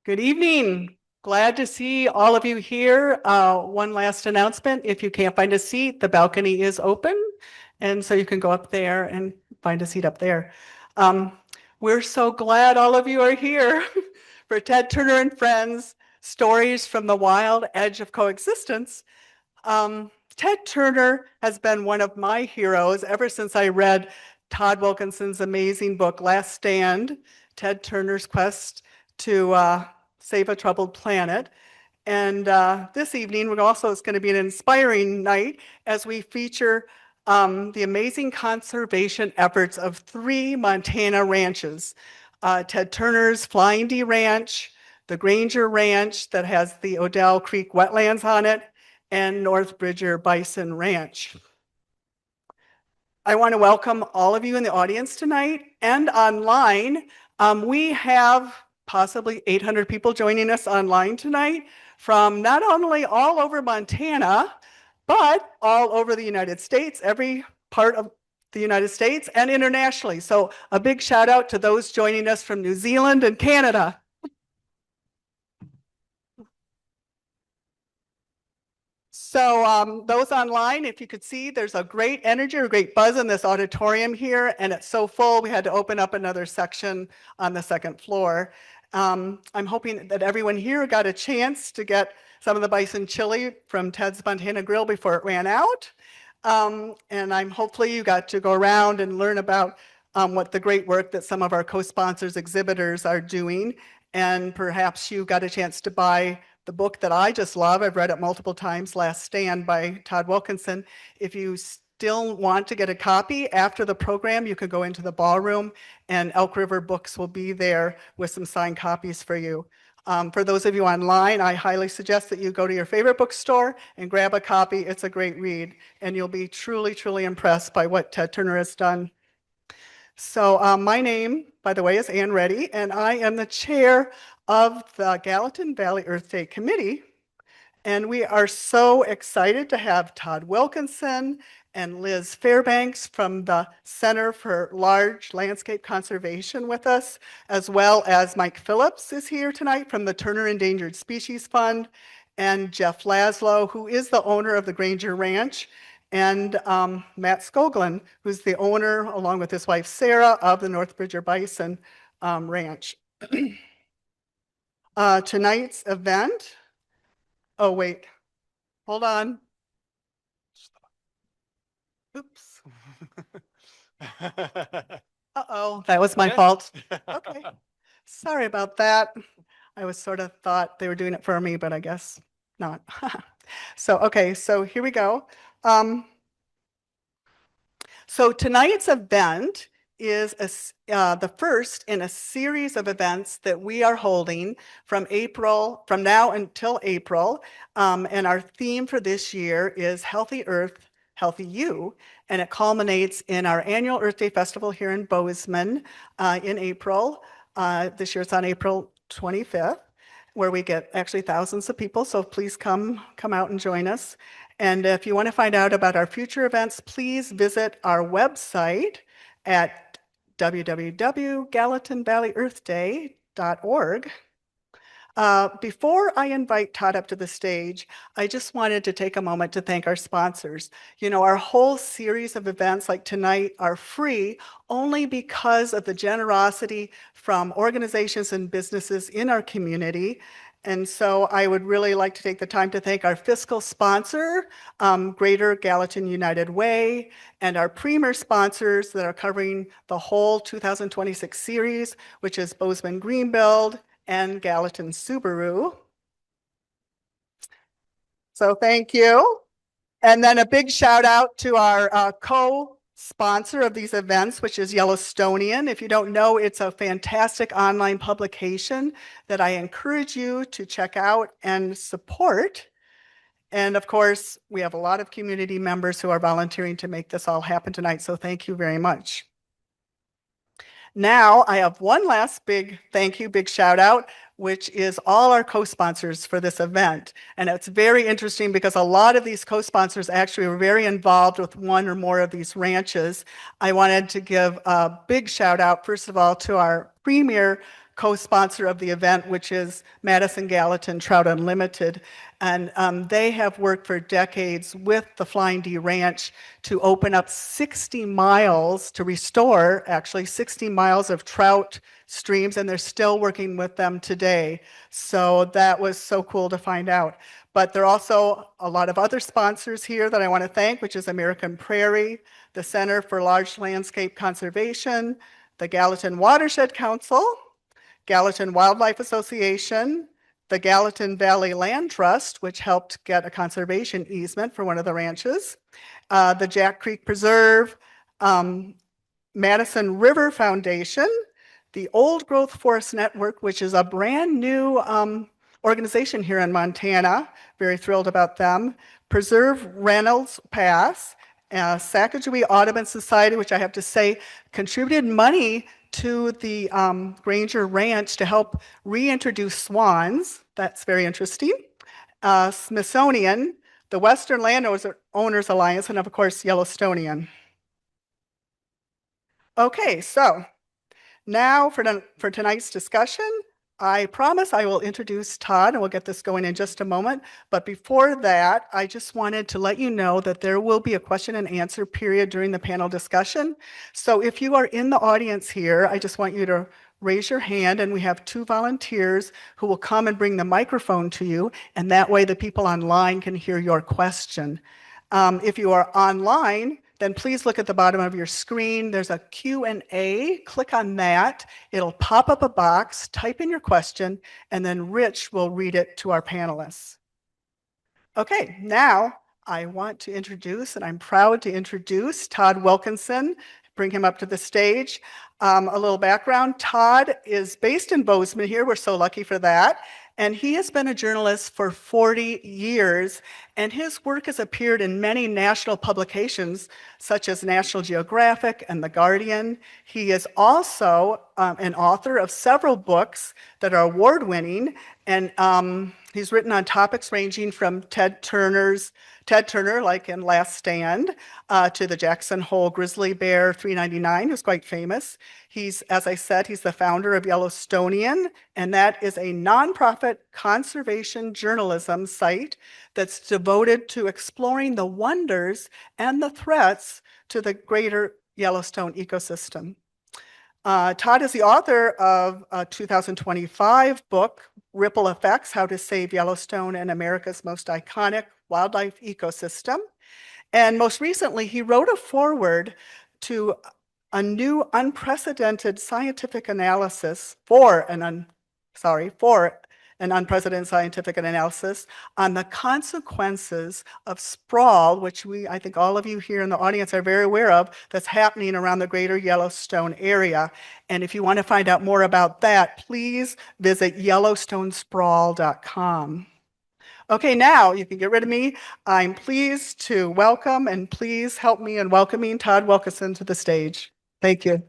Good evening. Glad to see all of you here. One last announcement. If you can't find a seat, the balcony is open. And so you can go up there and find a seat up there. We're so glad all of you are here for Ted Turner and Friends, Stories from the Wild Edge of Coexistence. Ted Turner has been one of my heroes ever since I read Todd Wilkinson's amazing book, Last Stand, Ted Turner's Quest to Save a Troubled Planet. And this evening, it's going to be an inspiring night as we feature the amazing conservation efforts of 3 Montana ranches. Ted Turner's Flying D Ranch, the Granger Ranch that has the Odell Creek wetlands on it, and North Bridger Bison Ranch. I want to welcome all of you in the audience tonight and online. We have possibly 800 people joining us online tonight from not only all over Montana, but all over the United States, every part of the United States and internationally. So a big shout out to those joining us from New Zealand and Canada. So those online, if you could see, there's a great energy or great buzz in this auditorium here, and it's so full we had to open up another section on the second floor. I'm hoping that everyone here got a chance to get some of the bison chili from Ted's Montana Grill before it ran out. And hopefully you got to go around and learn about what the great work that some of our co-sponsors, exhibitors are doing. And perhaps you got a chance to buy the book that I just love. I've read it multiple times, Last Stand by Todd Wilkinson. If you still want to get a copy after the program, you can go into the ballroom and Elk River Books will be there with some signed copies for you. For those of you online, I highly suggest that you go to your favorite bookstore and grab a copy. It's a great read, and you'll be truly, truly impressed by what Ted Turner has done. So my name, by the way, is Ann Reddy, and I am the chair of the Gallatin Valley Earth Day Committee. And we are so excited to have Todd Wilkinson and Liz Fairbanks from the Center for Large Landscape Conservation with us, as well as Mike Phillips is here tonight from the Turner Endangered Species Fund, and Jeff Laszlo, who is the owner of the Granger Ranch, and Matt Skoglund, who's the owner, along with his wife Sarah, of the North Bridger Bison Ranch. Tonight's event, oh wait, hold on. Oops. Uh-oh, that was my fault. Okay, sorry about that. I was sort of thought they were doing it for me, but I guess not. Okay, so here we go. So tonight's event is the first in a series of events that we are holding from now until April. And our theme for this year is Healthy Earth, Healthy You. And it culminates in our annual Earth Day Festival here in Bozeman in April. This year it's on April 25th, where we get actually thousands of people. So please come out and join us. And if you want to find out about our future events, please visit our website at www.gallatinvalleyearthday.org. Before I invite Todd up to the stage, I just wanted to take a moment to thank our sponsors. You know, our whole series of events like tonight are free only because of the generosity from organizations and businesses in our community. And so I would really like to take the time to thank our fiscal sponsor, Greater Gallatin United Way, and our premier sponsors that are covering the whole 2026 series, which is Bozeman Greenbuild and Gallatin Subaru. So thank you. And then a big shout out to our co-sponsor of these events, which is Yellowstonian. If you don't know, it's a fantastic online publication that I encourage you to check out and support. And of course, we have a lot of community members who are volunteering to make this all happen tonight. So thank you very much. Now I have one last big thank you, big shout out, which is all our co-sponsors for this event. And it's very interesting because a lot of these co-sponsors actually were very involved with one or more of these ranches. I wanted to give a big shout out, first of all, to our premier co-sponsor of the event, which is Madison Gallatin Trout Unlimited. And they have worked for decades with the Flying D Ranch to open up 60 miles, to restore actually 60 miles of trout streams, and they're still working with them today. So that was so cool to find out. But there are also a lot of other sponsors here that I want to thank, which is American Prairie, the Center for Large Landscape Conservation, the Gallatin Watershed Council, Gallatin Wildlife Association, the Gallatin Valley Land Trust, which helped get a conservation easement for one of the ranches, the Jack Creek Preserve, Madison River Foundation, the Old Growth Forest Network, which is a brand new organization here in Montana. Very thrilled about them. Preserve Reynolds Pass, Sacagawea Audubon Society, which I have to say contributed money to the Granger Ranch to help reintroduce swans. That's very interesting. Smithsonian, the Western Landowners Alliance, and of course, Yellowstonian. Okay, so now for tonight's discussion, I promise I will introduce Todd, and we'll get this going in just a moment. But before that, I just wanted to let you know that there will be a question and answer period during the panel discussion. So if you are in the audience here, I just want you to raise your hand, and we have 2 volunteers who will come and bring the microphone to you, and that way the people online can hear your question. If you are online, then please look at the bottom of your screen. There's a Q&A. Click on that. It'll pop up a box, type in your question, and then Rich will read it to our panelists. Okay, now I want to introduce, and I'm proud to introduce, Todd Wilkinson. Bring him up to the stage. A little background, Todd is based in Bozeman here. We're so lucky for that. And he has been a journalist for 40 years, and his work has appeared in many national publications, such as National Geographic and The Guardian. He is also an author of several books that are award-winning, and he's written on topics ranging from Ted Turner, like in Last Stand, to the Jackson Hole grizzly bear 399, who's quite famous. He's, as I said, he's the founder of Yellowstonian, and that is a nonprofit conservation journalism site that's devoted to exploring the wonders and the threats to the greater Yellowstone ecosystem. Todd is the author of a 2025 book, Ripple Effects: How to Save Yellowstone and America's Most Iconic Wildlife Ecosystem. And most recently, he wrote a foreword to a new unprecedented scientific analysis for an unprecedented scientific analysis on the consequences of sprawl, which I think all of you here in the audience are very aware of, that's happening around the greater Yellowstone area. And if you want to find out more about that, please visit YellowstoneSprawl.com. Okay, now you can get rid of me. I'm pleased to welcome, and please help me in welcoming Todd Wilkinson to the stage. Thank you.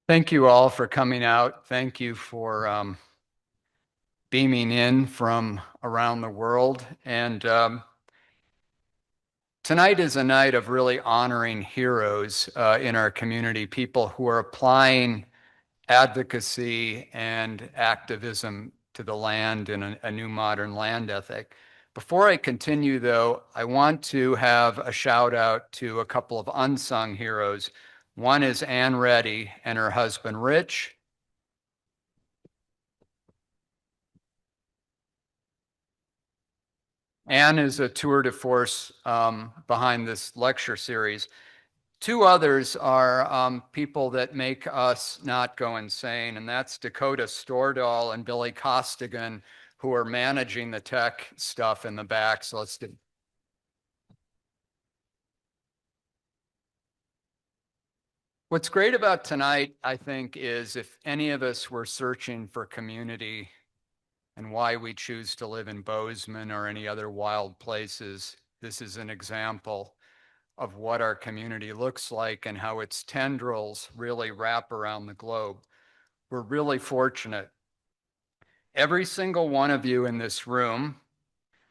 Thank you all for coming out. Thank you for beaming in from around the world. And tonight is a night of really honoring heroes in our community, people who are applying advocacy and activism to the land in a new modern land ethic. Before I continue, though, I want to have a shout out to a couple of unsung heroes. One is Ann Reddy and her husband, Rich. Ann is a tour de force behind this lecture series. 2 others are people that make us not go insane, and that's Dakota Stordahl and Billy Costigan, who are managing the tech stuff in the back. So let's do. What's great about tonight, I think, is if any of us were searching for community and why we choose to live in Bozeman or any other wild places, this is an example of what our community looks like and how its tendrils really wrap around the globe. We're really fortunate. Every single one of you in this room,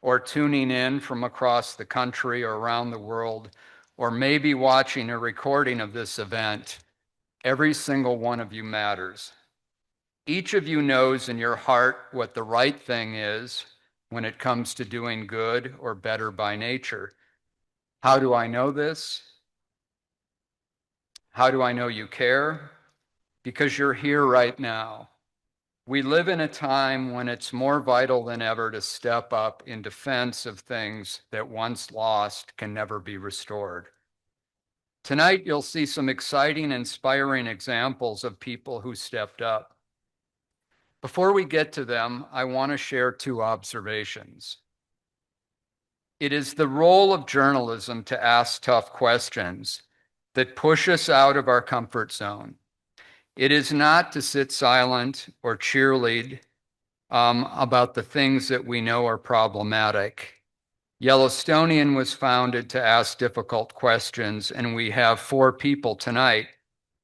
or tuning in from across the country or around the world, or maybe watching a recording of this event, every single one of you matters. Each of you knows in your heart what the right thing is when it comes to doing good or better by nature. How do I know this? How do I know you care? Because you're here right now. We live in a time when it's more vital than ever to step up in defense of things that once lost can never be restored. Tonight, you'll see some exciting, inspiring examples of people who stepped up. Before we get to them, I want to share two observations. It is the role of journalism to ask tough questions that push us out of our comfort zone. It is not to sit silent or cheerlead about the things that we know are problematic. Yellowstonian was founded to ask difficult questions, and we have 4 people tonight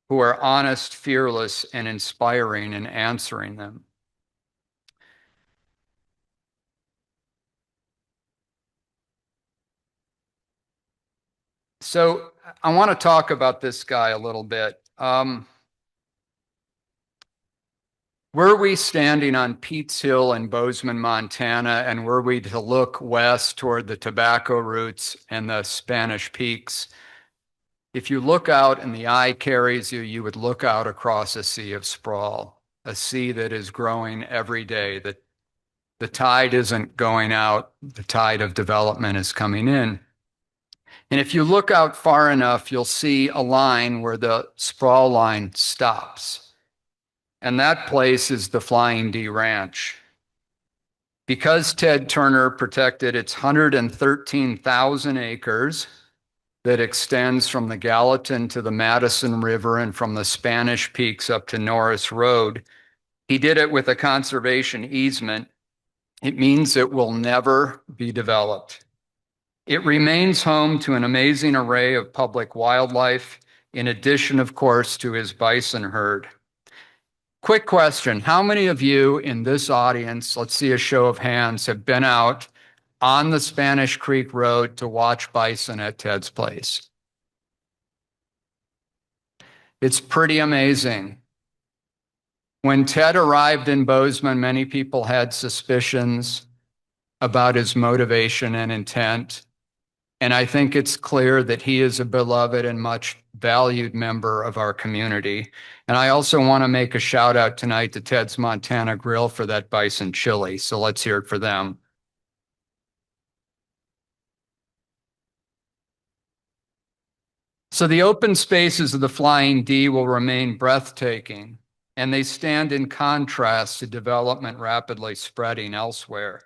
who are honest, fearless, and inspiring in answering them. So I want to talk about this guy a little bit. Were we standing on Pete's Hill in Bozeman, Montana, and were we to look west toward the tobacco roots and the Spanish Peaks, if you look out and the eye carries you, you would look out across a sea of sprawl, a sea that is growing every day, that the tide isn't going out, the tide of development is coming in. And if you look out far enough, you'll see a line where the sprawl line stops. And that place is the Flying D Ranch. Because Ted Turner protected its 113,000 acres that extends from the Gallatin to the Madison River and from the Spanish Peaks up to Norris Road, he did it with a conservation easement. It means it will never be developed. It remains home to an amazing array of public wildlife, in addition, of course, to his bison herd. Quick question. How many of you in this audience, let's see a show of hands, have been out on the Spanish Creek Road to watch bison at Ted's place? It's pretty amazing. When Ted arrived in Bozeman, many people had suspicions about his motivation and intent. And I think it's clear that he is a beloved and much valued member of our community. And I also want to make a shout out tonight to Ted's Montana Grill for that bison chili. So let's hear it for them. So the open spaces of the Flying D will remain breathtaking, and they stand in contrast to development rapidly spreading elsewhere.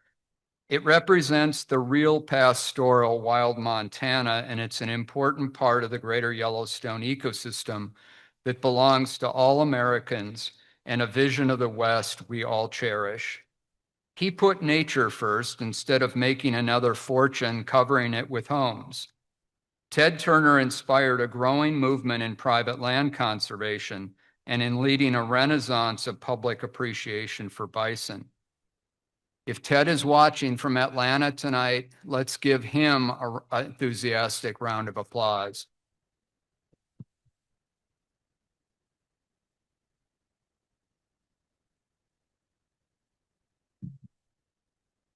It represents the real pastoral wild Montana, and it's an important part of the greater Yellowstone ecosystem that belongs to all Americans and a vision of the West we all cherish. He put nature first instead of making another fortune covering it with homes. Ted Turner inspired a growing movement in private land conservation and in leading a renaissance of public appreciation for bison. If Ted is watching from Atlanta tonight, let's give him an enthusiastic round of applause.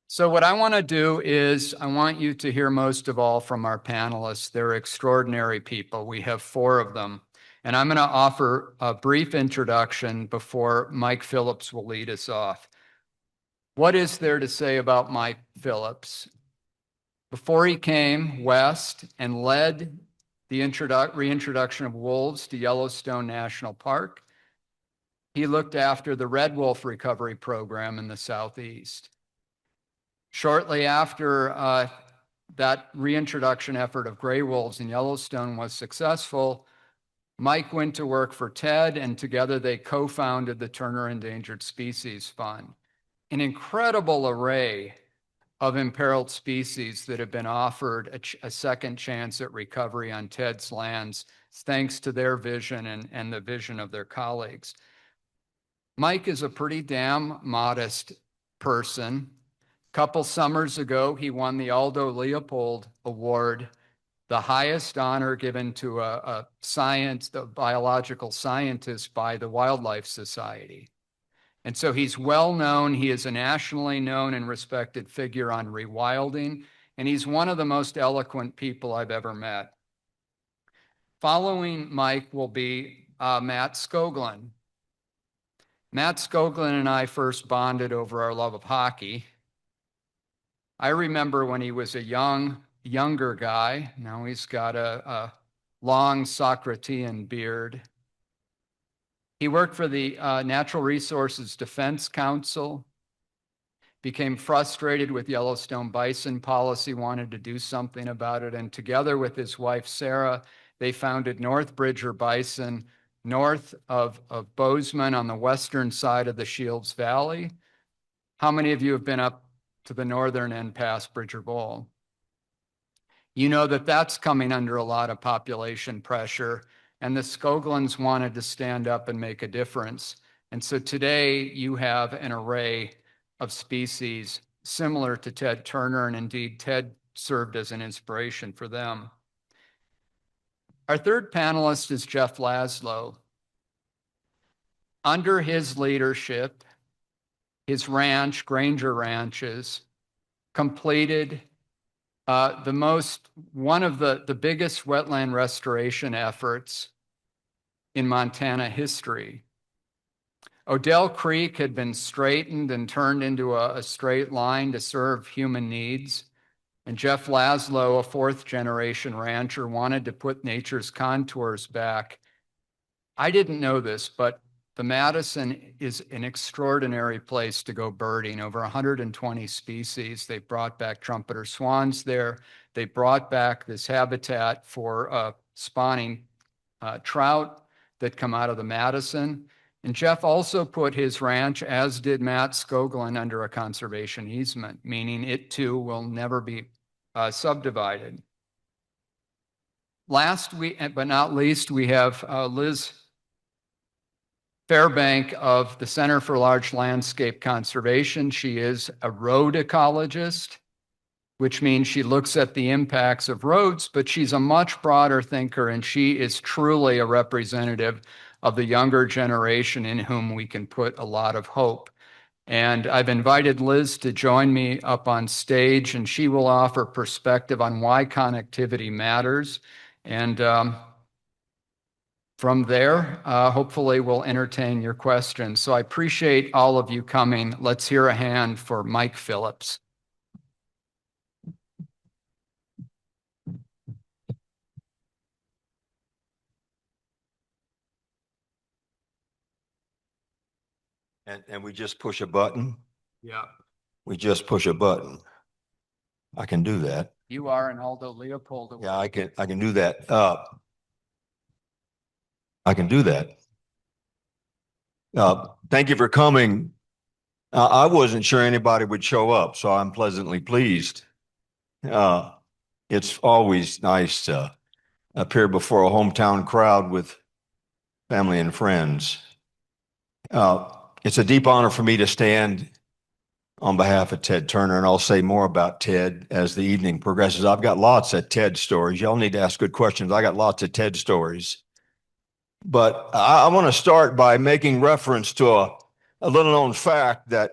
So what I want to do is I want you to hear most of all from our panelists. They're extraordinary people. We have 4 of them. And I'm going to offer a brief introduction before Mike Phillips will lead us off. What is there to say about Mike Phillips? Before he came west and led the reintroduction of wolves to Yellowstone National Park, he looked after the red wolf recovery program in the Southeast. Shortly after that reintroduction effort of gray wolves in Yellowstone was successful, Mike went to work for Ted, and together they co-founded the Turner Endangered Species Fund. An incredible array of imperiled species that have been offered a second chance at recovery on Ted's lands, thanks to their vision and the vision of their colleagues. Mike is a pretty damn modest person, Couple summers ago, he won the Aldo Leopold Award, the highest honor given to a biological scientist by the Wildlife Society. And so he's well known. He is a nationally known and respected figure on rewilding, and he's one of the most eloquent people I've ever met. Following Mike will be Matt Skoglund. Matt Skoglund and I first bonded over our love of hockey. I remember when he was a younger guy. Now he's got a long Socratean beard. He worked for the Natural Resources Defense Council, became frustrated with Yellowstone bison policy, wanted to do something about it, and together with his wife, Sarah, they founded North Bridger Bison, north of Bozeman on the western side of the Shields Valley. How many of you have been up to the northern end past Bridger Bowl? You know that that's coming under a lot of population pressure, and the Skoglunds wanted to stand up and make a difference. And so today you have an array of species similar to Ted Turner, and indeed Ted served as an inspiration for them. Our third panelist is Jeff Laszlo. Under his leadership, his ranch, Granger Ranches, completed one of the biggest wetland restoration efforts in Montana history. Odell Creek had been straightened and turned into a straight line to serve human needs. And Jeff Laszlo, a fourth generation rancher, wanted to put nature's contours back. I didn't know this, but the Madison is an extraordinary place to go birding, over 120 species. They brought back trumpeter swans there. They brought back this habitat for spawning trout that come out of the Madison. And Jeff also put his ranch, as did Matt Skoglund, under a conservation easement, meaning it too will never be subdivided. Last but not least, we have Liz Fairbank of the Center for Large Landscape Conservation. She is a road ecologist, which means she looks at the impacts of roads, but she's a much broader thinker, and she is truly a representative of the younger generation in whom we can put a lot of hope. And I've invited Liz to join me up on stage, and she will offer perspective on why connectivity matters. And from there, hopefully we'll entertain your questions. So I appreciate all of you coming. Let's hear a hand for Mike Phillips. And we just push a button? Yeah. We just push a button. I can do that. You are an Aldo Leopold. Yeah, I can do that. I can do that. Thank you for coming. I wasn't sure anybody would show up, so I'm pleasantly pleased. It's always nice to appear before a hometown crowd with family and friends. It's a deep honor for me to stand on behalf of Ted Turner, and I'll say more about Ted as the evening progresses. I've got lots of Ted stories. Y'all need to ask good questions. I got lots of Ted stories. But I want to start by making reference to a little known fact that,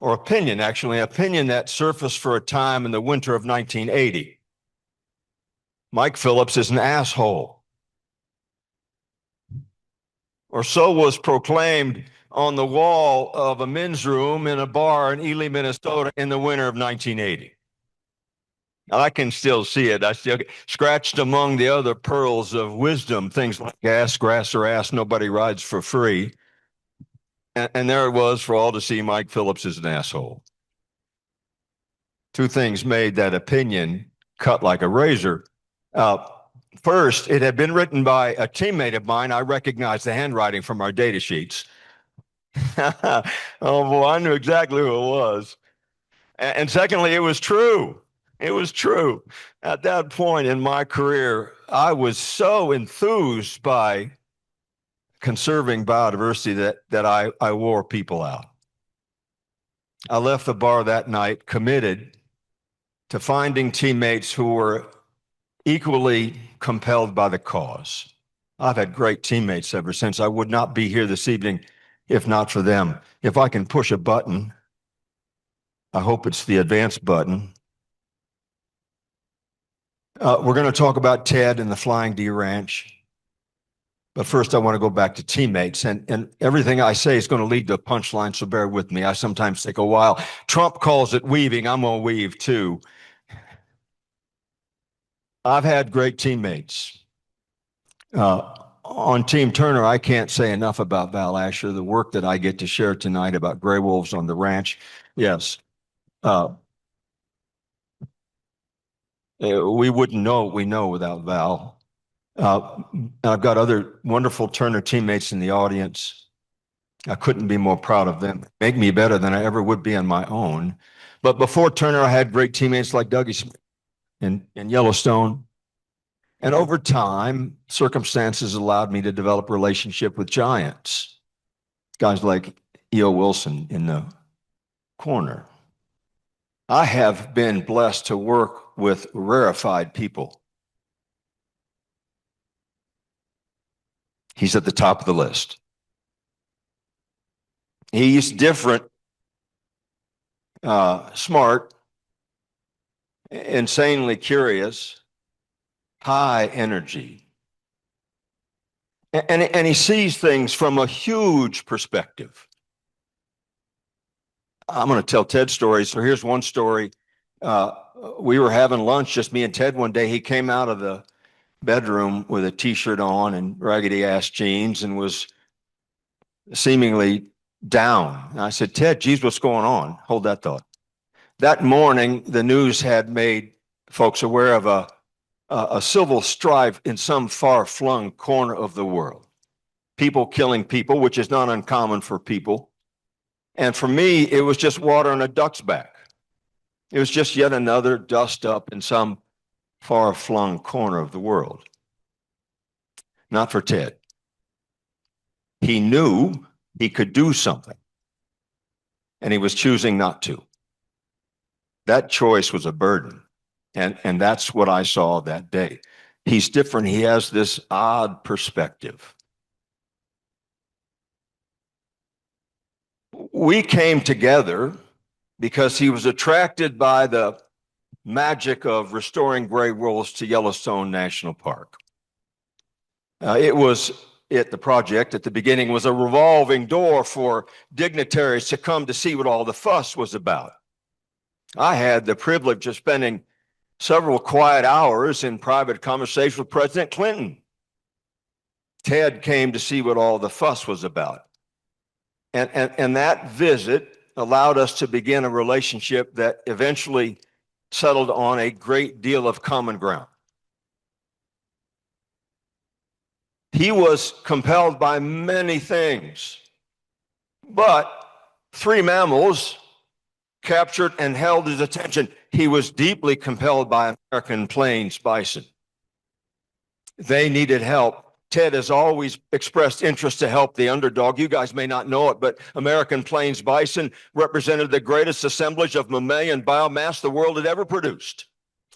or opinion actually, opinion that surfaced for a time in the winter of 1980. Mike Phillips is an asshole. Or so was proclaimed on the wall of a men's room in a bar in Ely, Minnesota in the winter of 1980. I can still see it. I still get scratched among the other pearls of wisdom, things like gas, grass, or ass, nobody rides for free. And there it was for all to see. Mike Phillips is an asshole. Two things made that opinion cut like a razor. First, it had been written by a teammate of mine. I recognized the handwriting from our data sheets. Oh, boy, I knew exactly who it was. And secondly, it was true. It was true. At that point in my career, I was so enthused by conserving biodiversity that I wore people out. I left the bar that night committed to finding teammates who were equally compelled by the cause. I've had great teammates ever since. I would not be here this evening if not for them. If I can push a button, I hope it's the advance button. We're going to talk about Ted and the Flying D Ranch. But first, I want to go back to teammates. And everything I say is going to lead to a punchline, so bear with me. I sometimes take a while. Trump calls it weaving. I'm going to weave too. I've had great teammates. On Team Turner, I can't say enough about Val Asher, the work that I get to share tonight about gray wolves on the ranch. Yes. We wouldn't know what we know without Val. I've got other wonderful Turner teammates in the audience. I couldn't be more proud of them. Make me better than I ever would be on my own. But before Turner, I had great teammates like Dougie Smith in Yellowstone. And over time, circumstances allowed me to develop a relationship with giants. Guys like E.O. Wilson in the corner. I have been blessed to work with rarefied people. He's at the top of the list. He's different, smart, insanely curious, high energy. And he sees things from a huge perspective. I'm going to tell Ted stories. So here's one story. We were having lunch, just me and Ted one day. He came out of the bedroom with a t-shirt on and raggedy ass jeans and was seemingly down. And I said, Ted, geez, what's going on? Hold that thought. That morning, the news had made folks aware of a civil strife in some far-flung corner of the world. People killing people, which is not uncommon for people. And for me, it was just water on a duck's back. It was just yet another dust up in some far-flung corner of the world. Not for Ted. He knew he could do something, and he was choosing not to. That choice was a burden, and that's what I saw that day. He's different. He has this odd perspective. We came together because he was attracted by the magic of restoring gray wolves to Yellowstone National Park. The project at the beginning was a revolving door for dignitaries to come to see what all the fuss was about. I had the privilege of spending several quiet hours in private conversation with President Clinton. Ted came to see what all the fuss was about. And that visit allowed us to begin a relationship that eventually settled on a great deal of common ground. He was compelled by many things, but 3 mammals captured and held his attention. He was deeply compelled by American plains bison. They needed help. Ted has always expressed interest to help the underdog. You guys may not know it, but American plains bison represented the greatest assemblage of mammalian biomass the world had ever produced.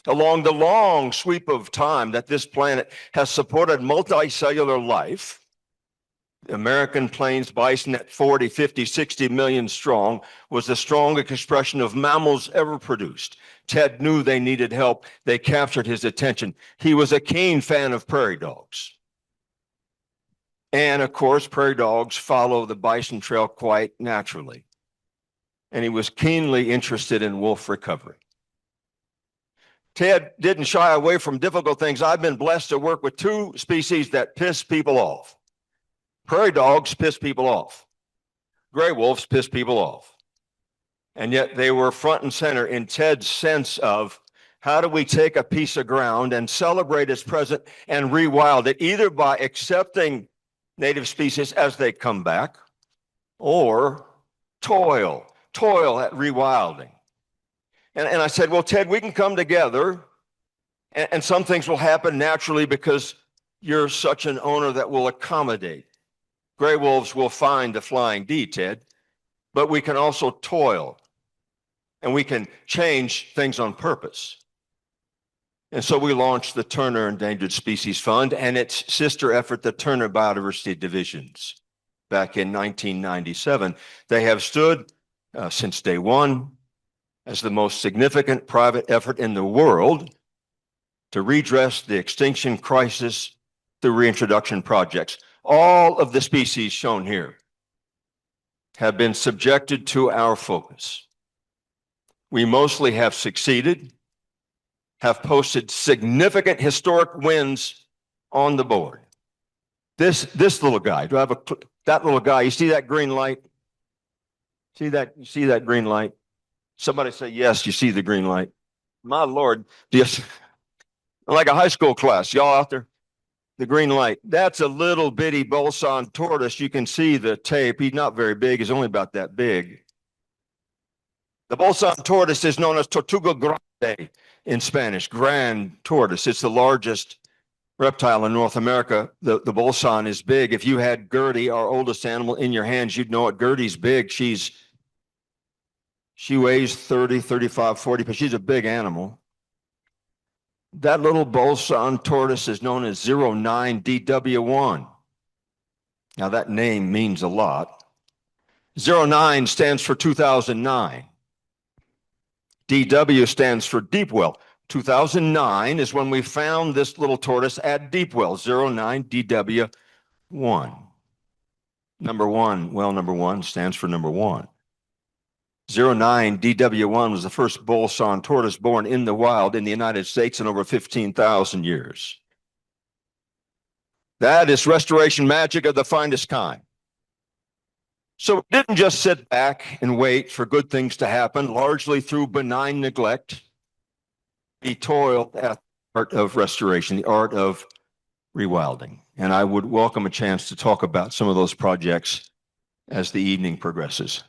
Along the long sweep of time that this planet has supported multicellular life, the American plains bison at 40, 50, 60 million strong was the strongest expression of mammals ever produced. Ted knew they needed help. They captured his attention. He was a keen fan of prairie dogs. And of course, prairie dogs follow the bison trail quite naturally. And he was keenly interested in wolf recovery. Ted didn't shy away from difficult things. I've been blessed to work with 2 species that piss people off. Prairie dogs piss people off. Gray wolves piss people off. And yet they were front and center in Ted's sense of how do we take a piece of ground and celebrate its present and rewild it, either by accepting native species as they come back or toil at rewilding. And I said, well, Ted, we can come together and some things will happen naturally because you're such an owner that will accommodate. Gray wolves will find the flying D, Ted, but we can also toil and we can change things on purpose. And so we launched the Turner Endangered Species Fund and its sister effort, the Turner Biodiversity Divisions, back in 1997. They have stood since day one as the most significant private effort in the world to redress the extinction crisis through reintroduction projects. All of the species shown here have been subjected to our focus. We mostly have succeeded, have posted significant historic wins on the board. This little guy, that little guy, you see that green light? You see that green light? Somebody say, yes, you see the green light. My Lord, like a high school class, y'all out there? The green light. That's a little bitty Bolson tortoise. You can see the tape. He's not very big. He's only about that big. The Bolson tortoise is known as Tortuga Grande in Spanish, grand tortoise. It's the largest reptile in North America. The Bolson is big. If you had Gertie, our oldest animal, in your hands, you'd know it. Gertie's big. She weighs 30, 35, 40, but she's a big animal. That little Bolson tortoise is known as 09DW1. Now that name means a lot. 09 stands for 2009. DW stands for deep well. 2009 is when we found this little tortoise at deep well, 09DW1. Number one stands for number one. 09DW1 was the first Bolson tortoise born in the wild in the United States in over 15,000 years. That is restoration magic of the finest kind. So we didn't just sit back and wait for good things to happen, largely through benign neglect. We toiled at the art of restoration, the art of rewilding. And I would welcome a chance to talk about some of those projects as the evening progresses.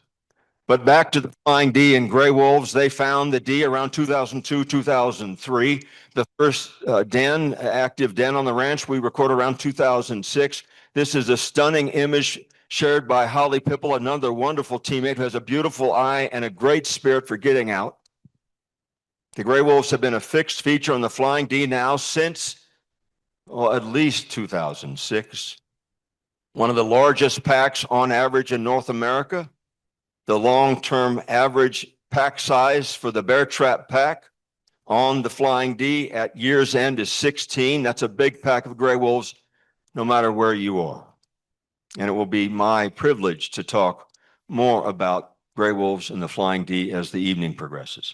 But back to the flying D and gray wolves, they found the D around 2002, 2003. The first active den on the ranch, we record around 2006. This is a stunning image shared by Holly Pipple, another wonderful teammate who has a beautiful eye and a great spirit for getting out. The gray wolves have been a fixed feature on the flying D now since at least 2006. One of the largest packs on average in North America. The long-term average pack size for the bear trap pack on the flying D at year's end is 16. That's a big pack of gray wolves, no matter where you are. And it will be my privilege to talk more about gray wolves and the flying D as the evening progresses.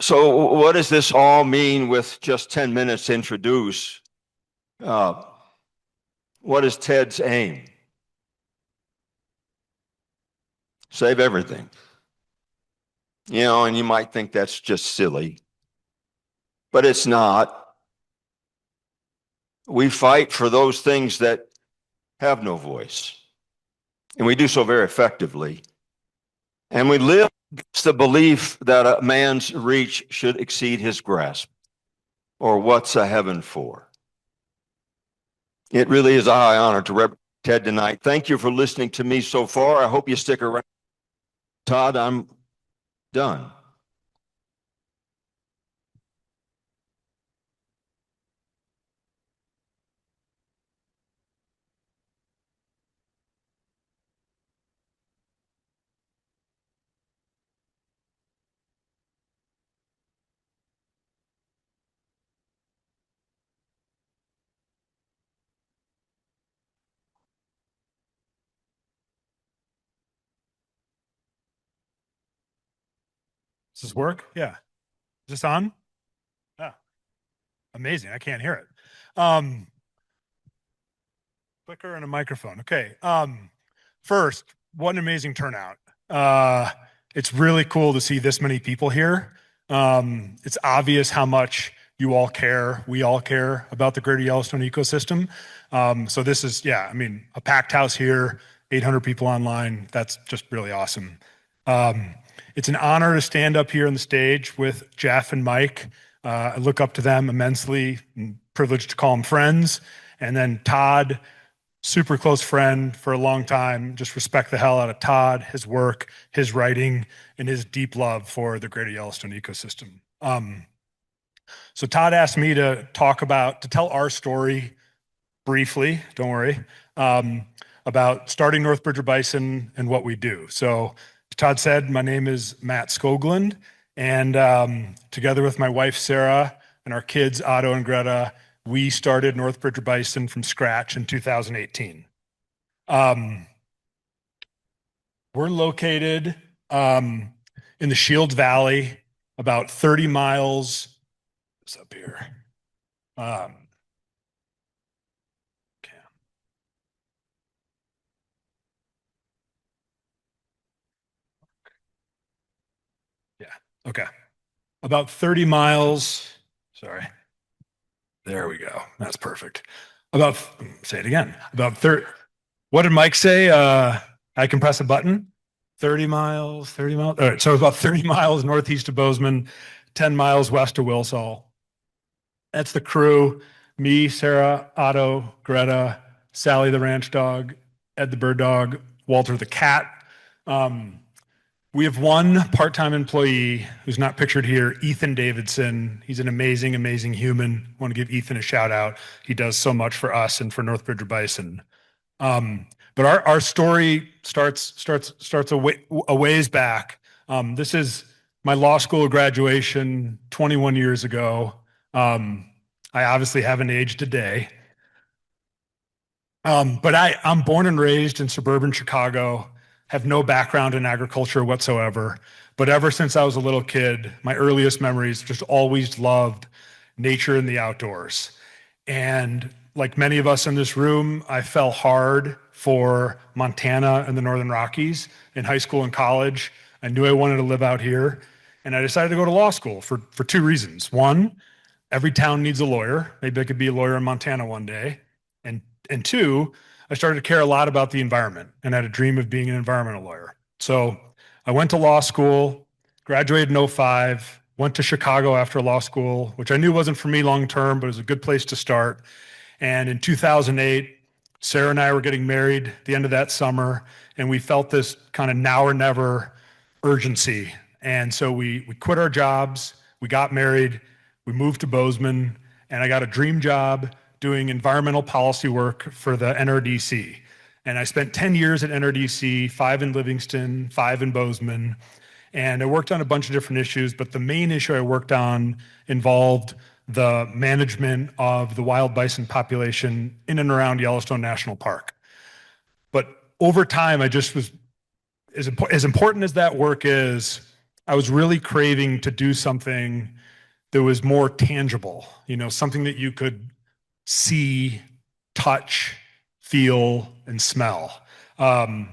So what does this all mean with just 10 minutes to introduce? What is Ted's aim? Save everything. You know, and you might think that's just silly, but it's not. We fight for those things that have no voice, and we do so very effectively. And we live against the belief that a man's reach should exceed his grasp, or what's a heaven for. It really is a high honor to represent Ted tonight. Thank you for listening to me so far. I hope you stick around. Todd, I'm done. Does this work? Yeah. Is this on? Yeah. Amazing. I can't hear it. Clicker and a microphone. Okay. First, what an amazing turnout. It's really cool to see this many people here. It's obvious how much you all care. We all care about the greater Yellowstone ecosystem. So this is, yeah, I mean, a packed house here, 800 people online. That's just really awesome. It's an honor to stand up here on the stage with Jeff and Mike. I look up to them immensely, and privileged to call them friends. And then Todd, super close friend for a long time. Just respect the hell out of Todd, his work, his writing, and his deep love for the greater Yellowstone ecosystem. So Todd asked me to tell our story briefly, don't worry, about starting North Bridger Bison and what we do. So Todd said, my name is Matt Skoglund, and together with my wife, Sarah, and our kids, Otto and Greta, we started North Bridger Bison from scratch in 2018. We're located in the Shields Valley, about 30 miles. It's up here. Okay. Yeah. Okay. About 30 miles. Sorry. There we go. That's perfect. Say it again. About 30. What did Mike say? I can press a button. 30 miles, 30 miles. All right. So about 30 miles northeast of Bozeman, 10 miles west of Wilsall. That's the crew. Me, Sarah, Otto, Greta, Sally the ranch dog, Ed the bird dog, Walter the cat. We have one part-time employee who's not pictured here, Ethan Davidson. He's an amazing, amazing human. I want to give Ethan a shout out. He does so much for us and for North Bridger Bison. But our story starts a ways back. This is my law school graduation 21 years ago. I obviously haven't aged a day. But I'm born and raised in suburban Chicago, have no background in agriculture whatsoever. But ever since I was a little kid, my earliest memories just always loved nature and the outdoors. And like many of us in this room, I fell hard for Montana and the Northern Rockies in high school and college. I knew I wanted to live out here. And I decided to go to law school for two reasons. One, every town needs a lawyer. Maybe I could be a lawyer in Montana one day. And two, I started to care a lot about the environment and had a dream of being an environmental lawyer. So I went to law school, graduated in 2005, went to Chicago after law school, which I knew wasn't for me long term, but it was a good place to start. And in 2008, Sarah and I were getting married at the end of that summer, and we felt this kind of now or never urgency. And so we quit our jobs, we got married, we moved to Bozeman, and I got a dream job doing environmental policy work for the NRDC. And I spent 10 years at NRDC, 5 in Livingston, 5 in Bozeman. And I worked on a bunch of different issues, but the main issue I worked on involved the management of the wild bison population in and around Yellowstone National Park. But over time, I just was, as important as that work is, I was really craving to do something that was more tangible, something that you could see, touch, feel, and smell. And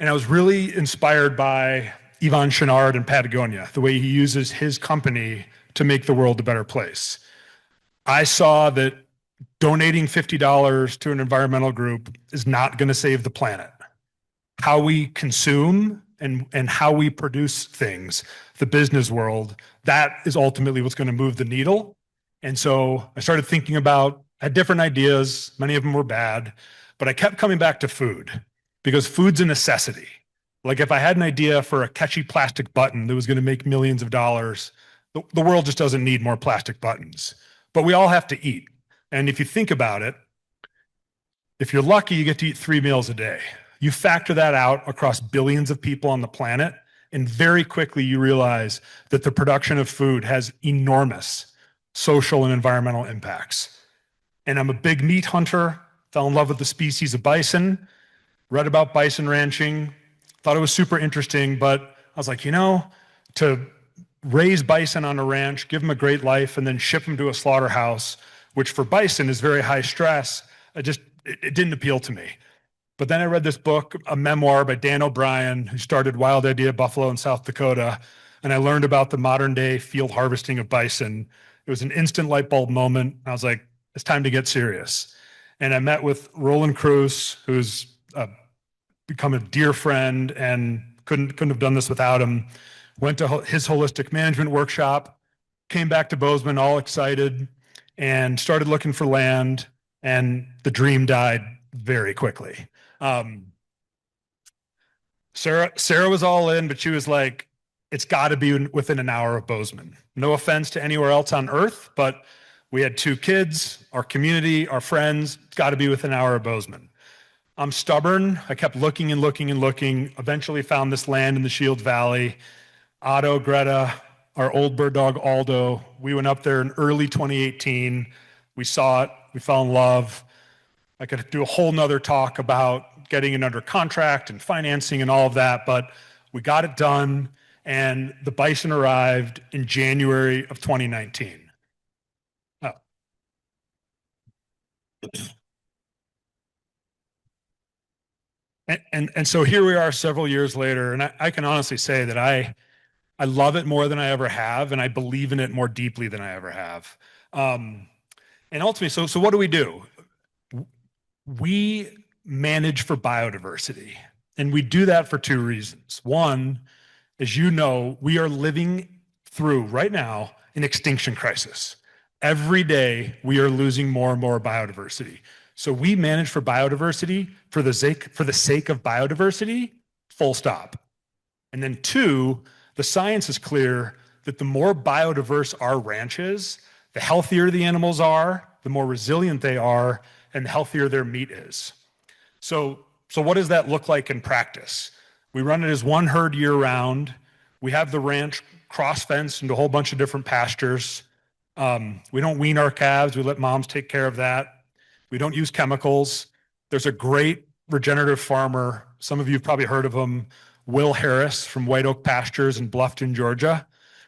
I was really inspired by Yvon Chouinard in Patagonia, the way he uses his company to make the world a better place. I saw that donating $50 to an environmental group is not going to save the planet. How we consume and how we produce things, the business world, that is ultimately what's going to move the needle. And so I started thinking I had different ideas. Many of them were bad, but I kept coming back to food because food's a necessity. Like if I had an idea for a catchy plastic button that was going to make millions of dollars, the world just doesn't need more plastic buttons. But we all have to eat. And if you think about it, if you're lucky, you get to eat 3 meals a day. You factor that out across billions of people on the planet, and very quickly you realize that the production of food has enormous social and environmental impacts. And I'm a big meat hunter, fell in love with the species of bison, read about bison ranching, thought it was super interesting, but I was like, to raise bison on a ranch, give them a great life, and then ship them to a slaughterhouse, which for bison is very high stress, it didn't appeal to me. But then I read this book, a memoir by Dan O'Brien, who started Wild Idea Buffalo in South Dakota, and I learned about the modern day field harvesting of bison. It was an instant light bulb moment. I was like, it's time to get serious. And I met with Roland Cruz, who's become a dear friend and couldn't have done this without him. Went to his holistic management workshop, came back to Bozeman all excited, and started looking for land, and the dream died very quickly. Sarah was all in, but she was like, it's got to be within an hour of Bozeman. No offense to anywhere else on earth, but we had 2 kids, our community, our friends, it's got to be within an hour of Bozeman. I'm stubborn. I kept looking and looking and looking, eventually found this land in the Shield Valley. Otto, Greta, our old bird dog, Aldo, we went up there in early 2018. We saw it. We fell in love. I could do a whole nother talk about getting it under contract and financing and all of that, but we got it done, and the bison arrived in January of 2019. Oh. And so here we are several years later, and I can honestly say that I love it more than I ever have, and I believe in it more deeply than I ever have. And ultimately, so what do? We manage for biodiversity, and we do that for 2 reasons. One, as you know, we are living through right now an extinction crisis. Every day we are losing more and more biodiversity. So we manage for biodiversity for the sake of biodiversity, full stop. And then 2, the science is clear that the more biodiverse our ranch is, the healthier the animals are, the more resilient they are, and the healthier their meat is. So what does that look like in practice? We run it as 1 herd year round. We have the ranch cross-fenced into a whole bunch of different pastures. We don't wean our calves. We let moms take care of that. We don't use chemicals. There's a great regenerative farmer. Some of you have probably heard of him, Will Harris from White Oak Pastures in Bluffton, Georgia.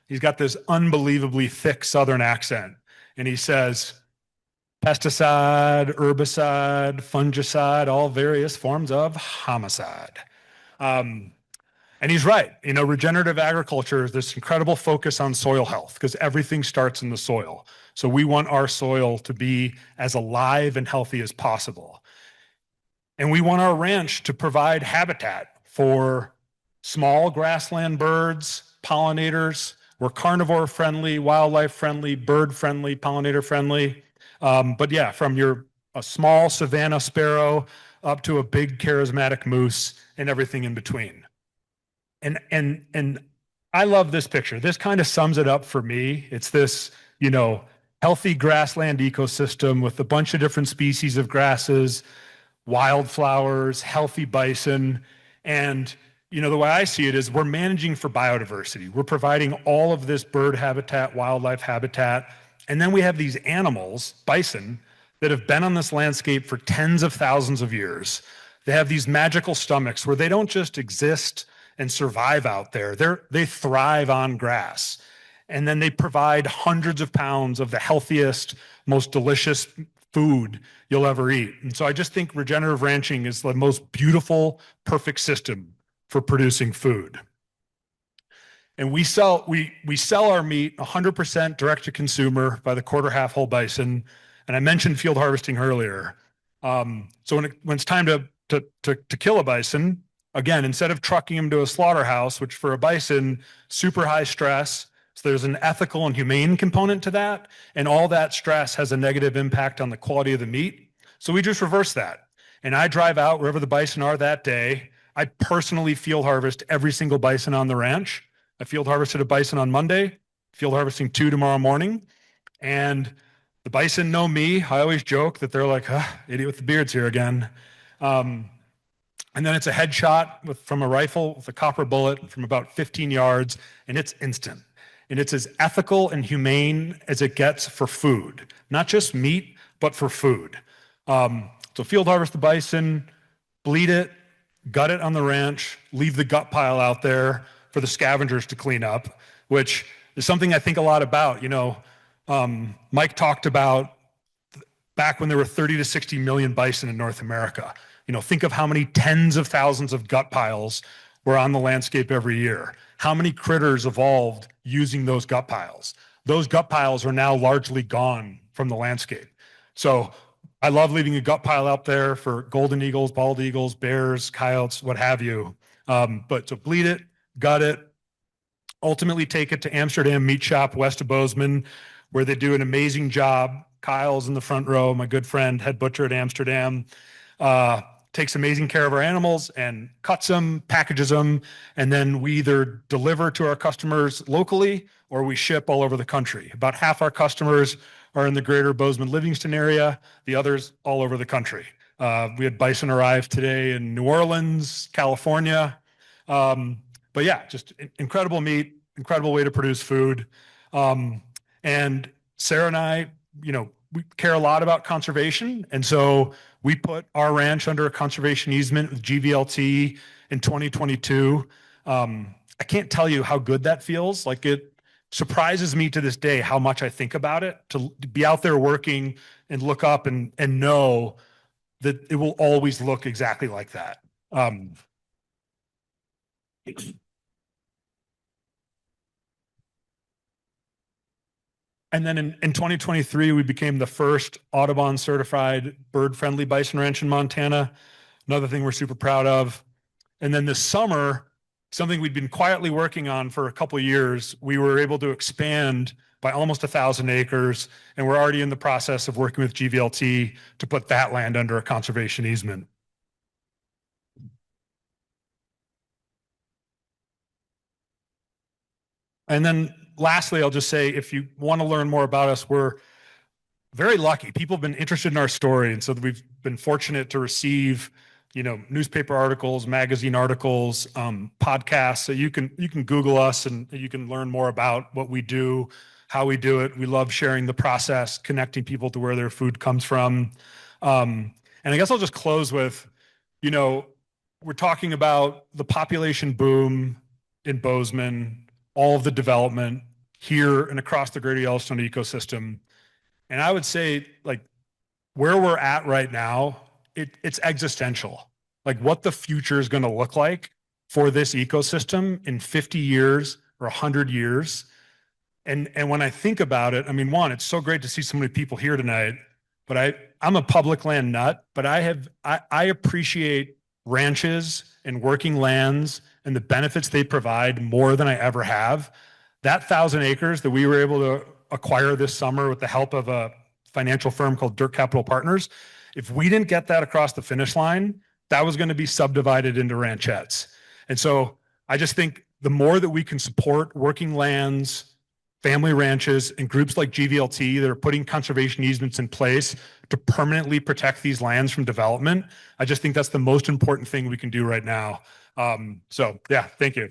He's got this unbelievably thick Southern accent. And he says, pesticide, herbicide, fungicide, all various forms of homicide. And he's right. You know, regenerative agriculture is this incredible focus on soil health because everything starts in the soil. So we want our soil to be as alive and healthy as possible. And we want our ranch to provide habitat for small grassland birds, pollinators. We're carnivore friendly, wildlife friendly, bird friendly, pollinator friendly. But yeah, from a small savanna sparrow up to a big charismatic moose and everything in between. And I love this picture. This kind of sums it up for me. It's this, you know, healthy grassland ecosystem with a bunch of different species of grasses, wildflowers, healthy bison. And, you know, the way I see it is we're managing for biodiversity. We're providing all of this bird habitat, wildlife habitat. And then we have these animals, bison, that have been on this landscape for tens of thousands of years. They have these magical stomachs where they don't just exist and survive out there. They thrive on grass. And then they provide hundreds of pounds of the healthiest, most delicious food you'll ever eat. And so I just think regenerative ranching is the most beautiful, perfect system for producing food. And we sell our meat 100% direct to consumer by the quarter half whole bison. And I mentioned field harvesting earlier. So when it's time to kill a bison, again, instead of trucking him to a slaughterhouse, which for a bison, super high stress, so there's an ethical and humane component to that, and all that stress has a negative impact on the quality of the meat. So we just reverse that. And I drive out wherever the bison are that day. I personally field harvest every single bison on the ranch. I field harvested a bison on Monday, field harvesting 2 tomorrow morning. And the bison know me. I always joke that they're like, idiot with the beard's here again. And then it's a headshot from a rifle with a copper bullet from about 15 yards, and it's instant. And it's as ethical and humane as it gets for food, not just meat, but for food. So field harvest the bison, bleed it, gut it on the ranch, leave the gut pile out there for the scavengers to clean up, which is something I think a lot about. You know, Mike talked about back when there were 30 to 60 million bison in North America. You know, think of how many tens of thousands of gut piles were on the landscape every year. How many critters evolved using those gut piles? Those gut piles are now largely gone from the landscape. So I love leaving a gut pile out there for golden eagles, bald eagles, bears, coyotes, what have you. But to bleed it, gut it, ultimately take it to Amsterdam Meat Shop west of Bozeman, where they do an amazing job. Kyle's in the front row, my good friend, head butcher at Amsterdam. takes amazing care of our animals and cuts them, packages them, and then we either deliver to our customers locally or we ship all over the country. About half our customers are in the greater Bozeman, Livingston area, the others all over the country. We had bison arrive today in New Orleans, California. But yeah, just incredible meat, incredible way to produce food. And Sarah and I, we care a lot about conservation. And so we put our ranch under a conservation easement with GVLT in 2022. I can't tell you how good that feels. Like, it surprises me to this day how much I think about it, to be out there working and look up and know that it will always look exactly like that. And then in 2023, we became the first Audubon certified bird-friendly bison ranch in Montana. Another thing we're super proud of. And then this summer, something we'd been quietly working on for a couple of years, we were able to expand by almost 1,000 acres. And we're already in the process of working with GVLT to put that land under a conservation easement. And then lastly, I'll just say, if you want to learn more about us, we're very lucky. People have been interested in our story. And so we've been fortunate to receive, newspaper articles, magazine articles, podcasts. So you can Google us and you can learn more about what we do, how we do it. We love sharing the process, connecting people to where their food comes from. And I guess I'll just close with, we're talking about the population boom in Bozeman, all of the development here and across the greater Yellowstone ecosystem. And I would say, like, where we're at right now, it's existential. Like, what the future is going to look like for this ecosystem in 50 years or 100 years. And when I think about it, I mean, one, it's so great to see so many people here tonight, but I'm a public land nut, but I appreciate ranches and working lands and the benefits they provide more than I ever have. That 1,000 acres that we were able to acquire this summer with the help of a financial firm called Dirt Capital Partners, if we didn't get that across the finish line, that was going to be subdivided into ranchettes. And so I just think the more that we can support working lands, family ranches, and groups like GVLT that are putting conservation easements in place to permanently protect these lands from development, I just think that's the most important thing we can do right now. So yeah, thank you.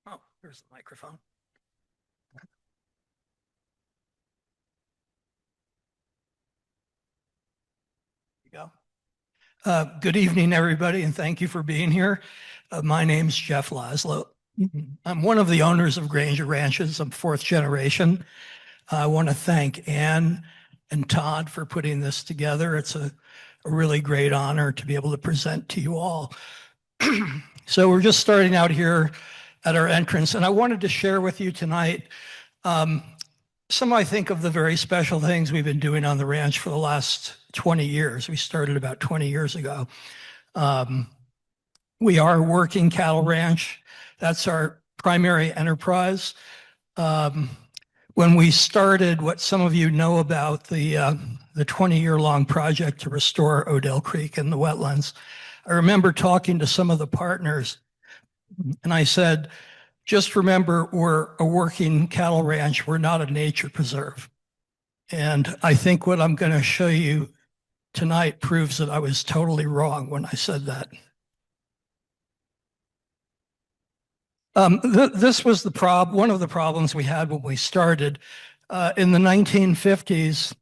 Oh, there's the microphone. There you go. Good evening, everybody, and thank you for being here. My name's Jeff Laszlo. I'm one of the owners of Granger Ranches. I'm fourth generation. I want to thank Ann and Todd for putting this together. It's a really great honor to be able to present to you all. So we're just starting out here at our entrance, and I wanted to share with you tonight some, I think, of the very special things we've been doing on the ranch for the last 20 years. We started about 20 years ago. We are a working cattle ranch. That's our primary enterprise. When we started, what some of you know about the 20-year-long project to restore Odell Creek and the wetlands, I remember talking to some of the partners, and I said, just remember, we're a working cattle ranch. We're not a nature preserve. And I think what I'm going to show you tonight proves that I was totally wrong when I said that. This was one of the problems we had when we started. In the 1950s,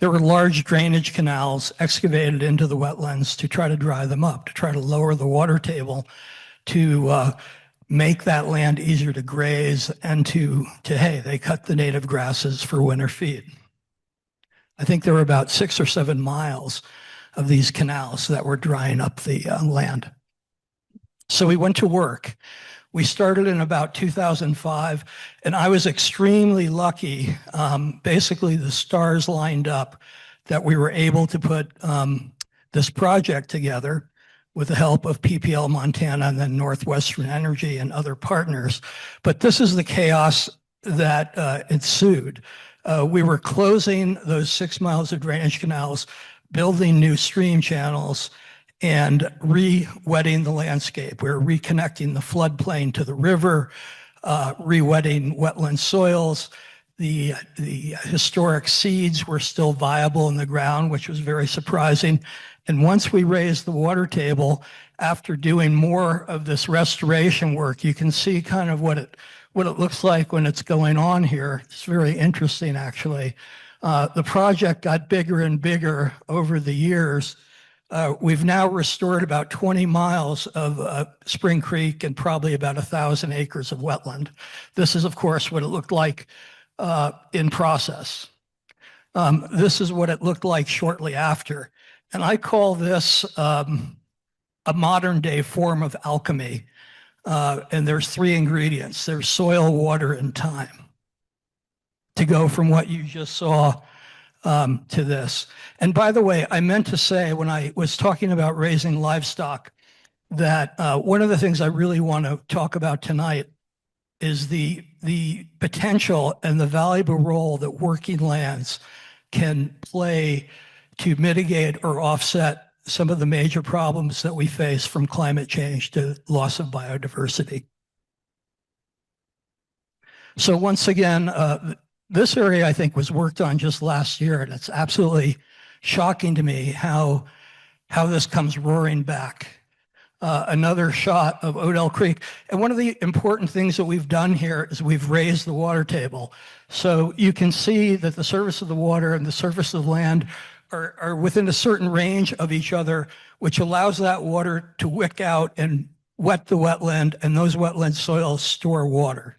there were large drainage canals excavated into the wetlands to try to dry them up, to try to lower the water table, to make that land easier to graze, and hey, they cut the native grasses for winter feed. I think there were about 6 or 7 miles of these canals that were drying up the land. So we went to work. We started in about 2005, and I was extremely lucky. Basically, the stars lined up that we were able to put this project together with the help of PPL Montana and then Northwestern Energy and other partners. But this is the chaos that ensued. We were closing those 6 miles of drainage canals, building new stream channels, and re-wetting the landscape. We were reconnecting the floodplain to the river, re-wetting wetland soils. The historic seeds were still viable in the ground, which was very surprising. And once we raised the water table, after doing more of this restoration work, you can see kind of what it looks like when it's going on here. It's very interesting, actually. The project got bigger and bigger over the years. We've now restored about 20 miles of Spring Creek and probably about 1,000 acres of wetland. This is, of course, what it looked like in process. This is what it looked like shortly after. And I call this a modern day form of alchemy. And there's 3 ingredients. There's soil, water, and time to go from what you just saw to this. And by the way, I meant to say when I was talking about raising livestock that one of the things I really want to talk about tonight is the potential and the valuable role that working lands can play to mitigate or offset some of the major problems that we face, from climate change to loss of biodiversity. So once again, this area I think was worked on just last year, and it's absolutely shocking to me how this comes roaring back. Another shot of Odell Creek. And one of the important things that we've done here is we've raised the water table. So you can see that the surface of the water and the surface of the land are within a certain range of each other, which allows that water to wick out and wet the wetland, and those wetland soils store water.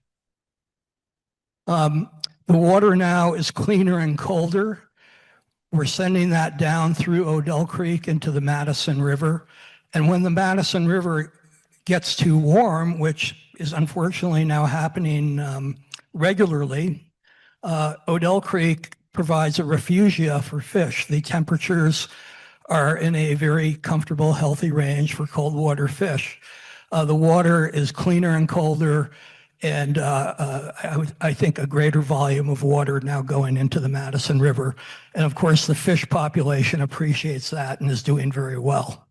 The water now is cleaner and colder. We're sending that down through Odell Creek into the Madison River. And when the Madison River gets too warm, which is unfortunately now happening regularly, Odell Creek provides a refugia for fish. The temperatures are in a very comfortable, healthy range for cold water fish. The water is cleaner and colder, and I think a greater volume of water now going into the Madison River. And of course, the fish population appreciates that and is doing very well.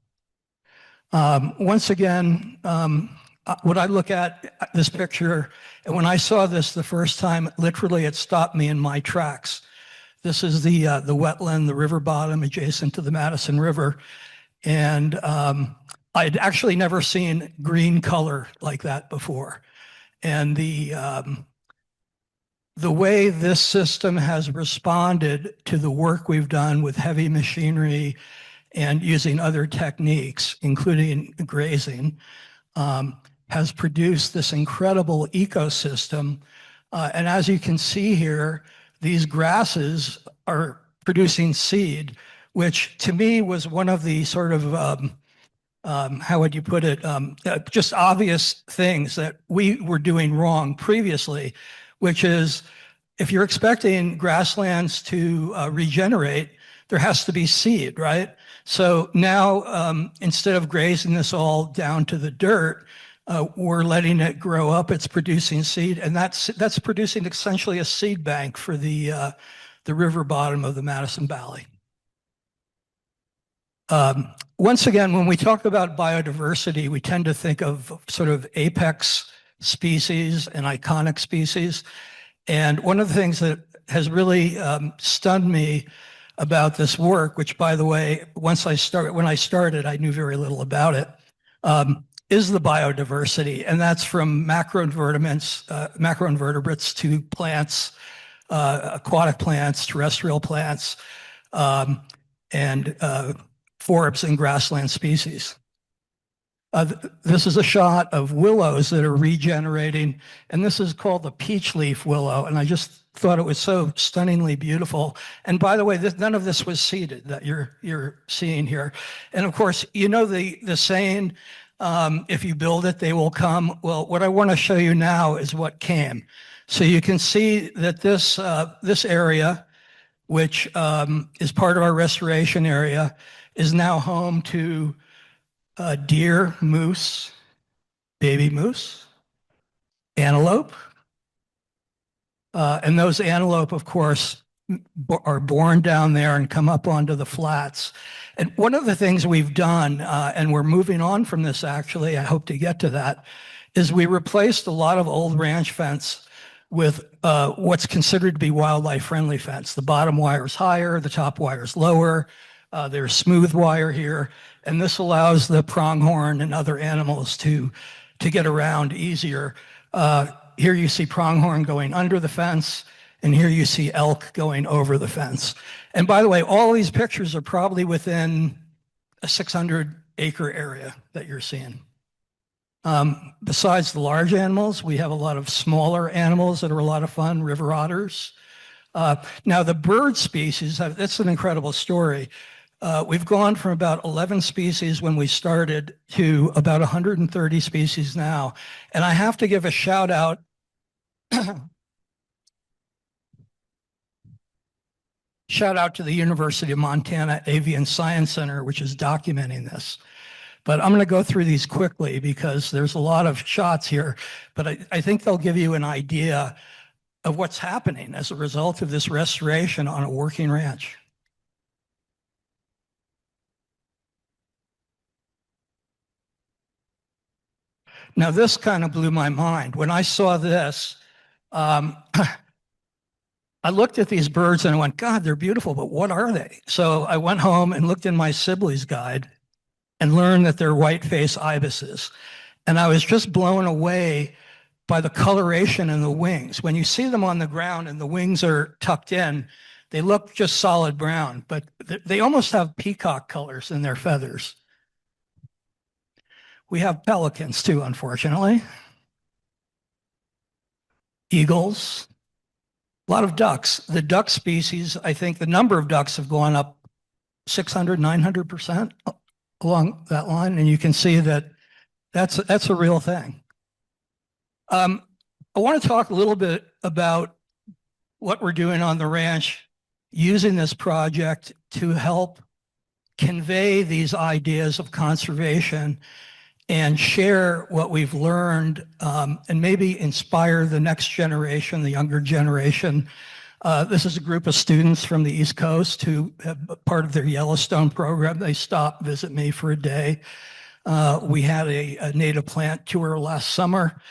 Once again, when I look at this picture, and when I saw this the first time, literally it stopped me in my tracks. This is the wetland, the river bottom adjacent to the Madison River. And I'd actually never seen green color like that before. And the way this system has responded to the work we've done with heavy machinery and using other techniques, including grazing, has produced this incredible ecosystem. And as you can see here, these grasses are producing seed, which to me was one of the sort of, how would you put it, just obvious things that we were doing wrong previously, which is if you're expecting grasslands to regenerate, there has to be seed, right? So now instead of grazing this all down to the dirt, we're letting it grow up. It's producing seed, and that's producing essentially a seed bank for the river bottom of the Madison Valley. Once again, when we talk about biodiversity, we tend to think of sort of apex species and iconic species. And one of the things that has really stunned me about this work, which by the way, when I started, I knew very little about it, is the biodiversity. And that's from macroinvertebrates to plants, aquatic plants, terrestrial plants, and forbs and grassland species. This is a shot of willows that are regenerating, and this is called the peach leaf willow, and I just thought it was so stunningly beautiful. And by the way, none of this was seeded that you're seeing here. And of course, you know the saying, If you build it, they will come. Well, what I want to show you now is what came. So you can see that this area, which is part of our restoration area, is now home to deer, moose, baby moose, antelope. And those antelope, of course, are born down there and come up onto the flats. And one of the things we've done, and we're moving on from this actually, I hope to get to that, is we replaced a lot of old ranch fence with what's considered to be wildlife friendly fence. The bottom wire is higher, the top wire is lower. There's smooth wire here, and this allows the pronghorn and other animals to get around easier. Here you see pronghorn going under the fence, and here you see elk going over the fence. And by the way, all these pictures are probably within a 600-acre area that you're seeing. Besides the large animals, we have a lot of smaller animals that are a lot of fun, river otters. Now the bird species, that's an incredible story. We've gone from about 11 species when we started to about 130 species now. And I have to give a shout out to the University of Montana Avian Science Center, which is documenting this. But I'm going to go through these quickly because there's a lot of shots here, but I think they'll give you an idea of what's happening as a result of this restoration on a working ranch. Now, this kind of blew my mind. When I saw this, I looked at these birds and I went, God, they're beautiful, but what are they? So I went home and looked in my Sibley's guide and learned that they're white-faced ibises. And I was just blown away by the coloration in the wings. When you see them on the ground and the wings are tucked in, they look just solid brown, but they almost have peacock colors in their feathers. We have pelicans too, unfortunately. Eagles, a lot of ducks. The duck species, I think the number of ducks have gone up 600, 900% along that line. And you can see that that's a real thing. I want to talk a little bit about what we're doing on the ranch, using this project to help convey these ideas of conservation and share what we've learned and maybe inspire the next generation, the younger generation. This is a group of students from the East Coast who have part of their Yellowstone program. They stopped, visit me for a day. We had a native plant tour last summer.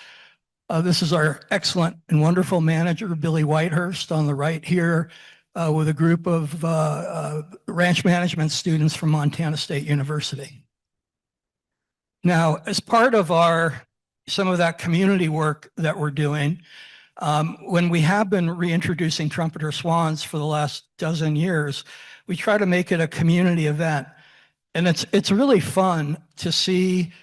This is our excellent and wonderful manager, Billy Whitehurst, on the right here, with a group of ranch management students from Montana State University. Now, as part of some of that community work that we're doing, when we have been reintroducing trumpeter swans for the last dozen years, we try to make it a community event. And it's really fun to see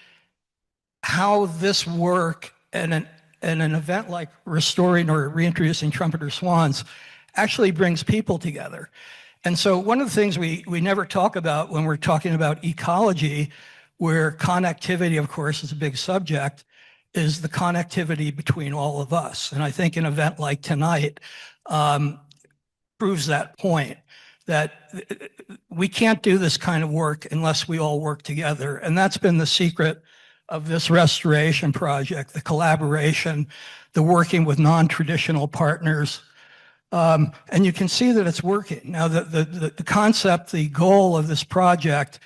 how this work and an event like restoring or reintroducing trumpeter swans actually brings people together. And so one of the things we never talk about when we're talking about ecology, where connectivity, of course, is a big subject, is the connectivity between all of us. And I think an event like tonight proves that point, that we can't do this kind of work unless we all work together. And that's been the secret of this restoration project, the collaboration, the working with non-traditional partners. And you can see that it's working. Now, the concept, the goal of this project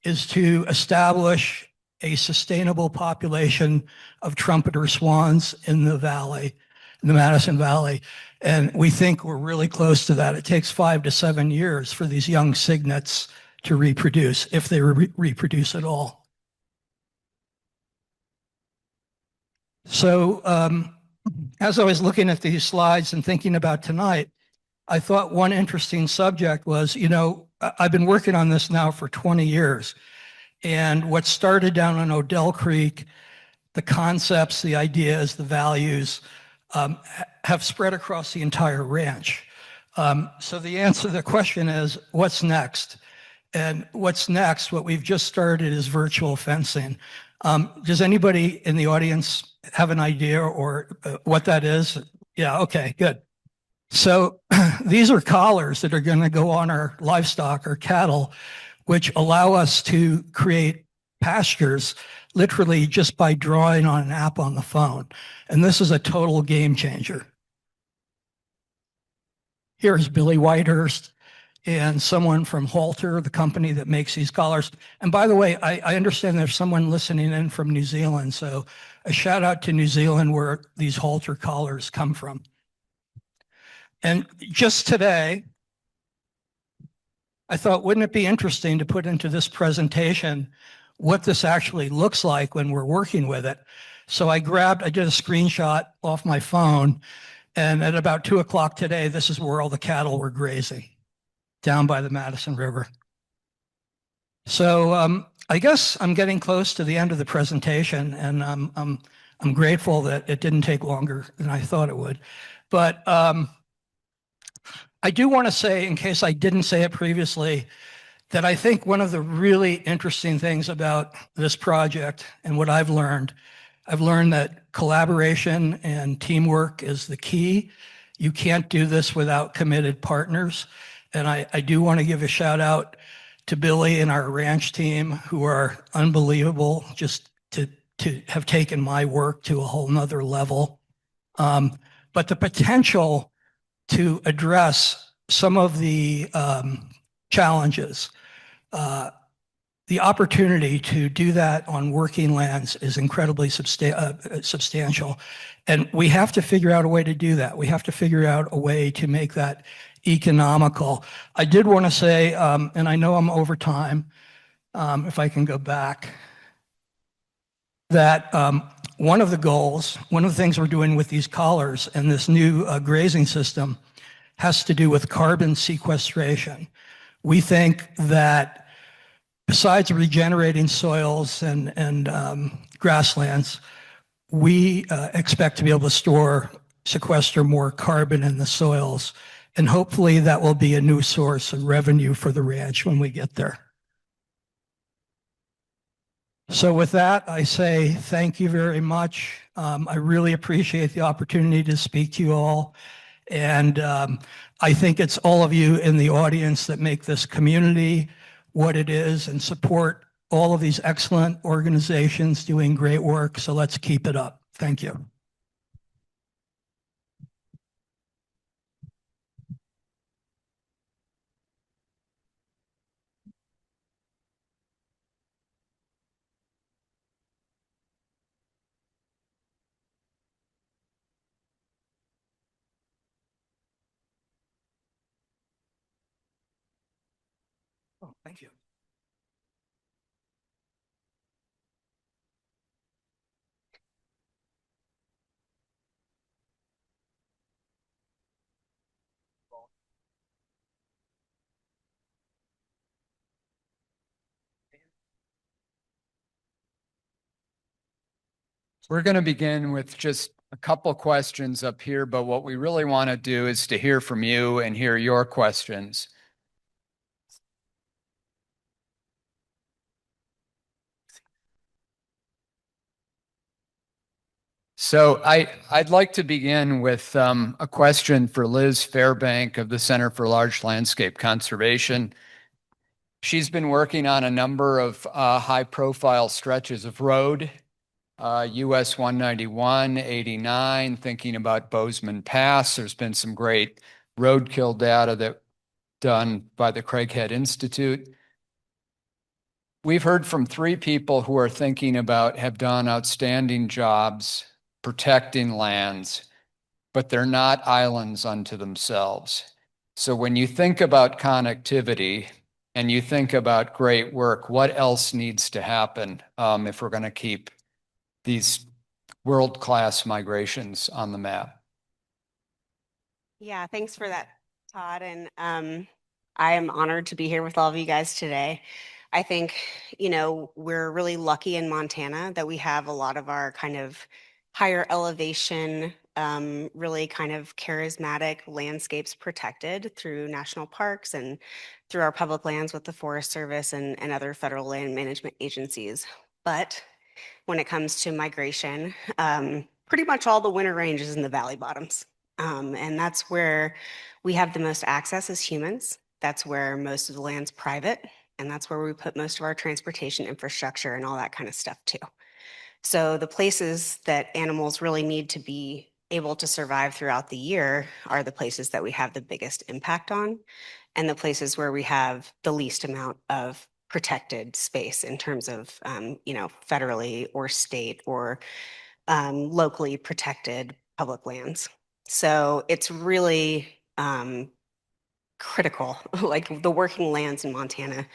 is to establish a sustainable population of trumpeter swans in the valley, in the Madison Valley. And we think we're really close to that. It takes 5 to 7 years for these young cygnets to reproduce, if they reproduce at all. So as I was looking at these slides and thinking about tonight, I thought one interesting subject was, I've been working on this now for 20 years. And what started down on Odell Creek, the concepts, the ideas, the values, have spread across the entire ranch. So the answer to the question is, what's next? And what's next, what we've just started is virtual fencing. Does anybody in the audience have an idea or what that is? Yeah, okay, good. So these are collars that are going to go on our livestock or cattle, which allow us to create pastures literally just by drawing on an app on the phone. And this is a total game changer. Here's Billy Whitehurst and someone from Halter, the company that makes these collars. And by the way, I understand there's someone listening in from New Zealand. So a shout out to New Zealand where these Halter collars come from. And just today, I thought, wouldn't it be interesting to put into this presentation what this actually looks like when we're working with it? So I did a screenshot off my phone, and at about 2 o'clock today, this is where all the cattle were grazing, down by the Madison River. So I guess I'm getting close to the end of the presentation, and I'm grateful that it didn't take longer than I thought it would. But I do want to say, in case I didn't say it previously, that I think one of the really interesting things about this project and what I've learned that collaboration and teamwork is the key. You can't do this without committed partners. And I do want to give a shout out to Billy and our ranch team who are unbelievable just to have taken my work to a whole nother level. But the potential to address some of the challenges, the opportunity to do that on working lands is incredibly substantial. And we have to figure out a way to do that. We have to figure out a way to make that economical. I did want to say, and I know I'm over time, if I can go back, that one of the goals, one of the things we're doing with these collars and this new grazing system has to do with carbon sequestration. We think that besides regenerating soils and grasslands, we expect to be able to sequester more carbon in the soils. And hopefully that will be a new source of revenue for the ranch when we get there. So with that, I say thank you very much. I really appreciate the opportunity to speak to you all. And I think it's all of you in the audience that make this community what it is and support all of these excellent organizations doing great work. So let's keep it up. Thank you. Oh, thank you. We're going to begin with just a couple questions up here, but what we really want to do is to hear from you and hear your questions. So I'd like to begin with a question for Liz Fairbank of the Center for Large Landscape Conservation. She's been working on a number of high-profile stretches of road, US 191, 89, thinking about Bozeman Pass. There's been some great roadkill data that done by the Craighead Institute. We've heard from 3 people who are thinking about, have done outstanding jobs protecting lands, but they're not islands unto themselves. So when you think about connectivity and you think about great work, what else needs to happen if we're going to keep these world-class migrations on the map? Yeah, thanks for that, Todd. And I am honored to be here with all of you guys today. I think, we're really lucky in Montana that we have a lot of our kind of higher elevation, really kind of charismatic landscapes protected through national parks and through our public lands with the Forest Service and other federal land management agencies. But when it comes to migration. Pretty much all the winter range is in the valley bottoms. And that's where we have the most access as humans. That's where most of the land's private. And that's where we put most of our transportation infrastructure and all that kind of stuff too. So the places that animals really need to be able to survive throughout the year are the places that we have the biggest impact on, and the places where we have the least amount of protected space in terms of, federally or state or locally protected public lands. So it's really critical, like the working lands in Montana,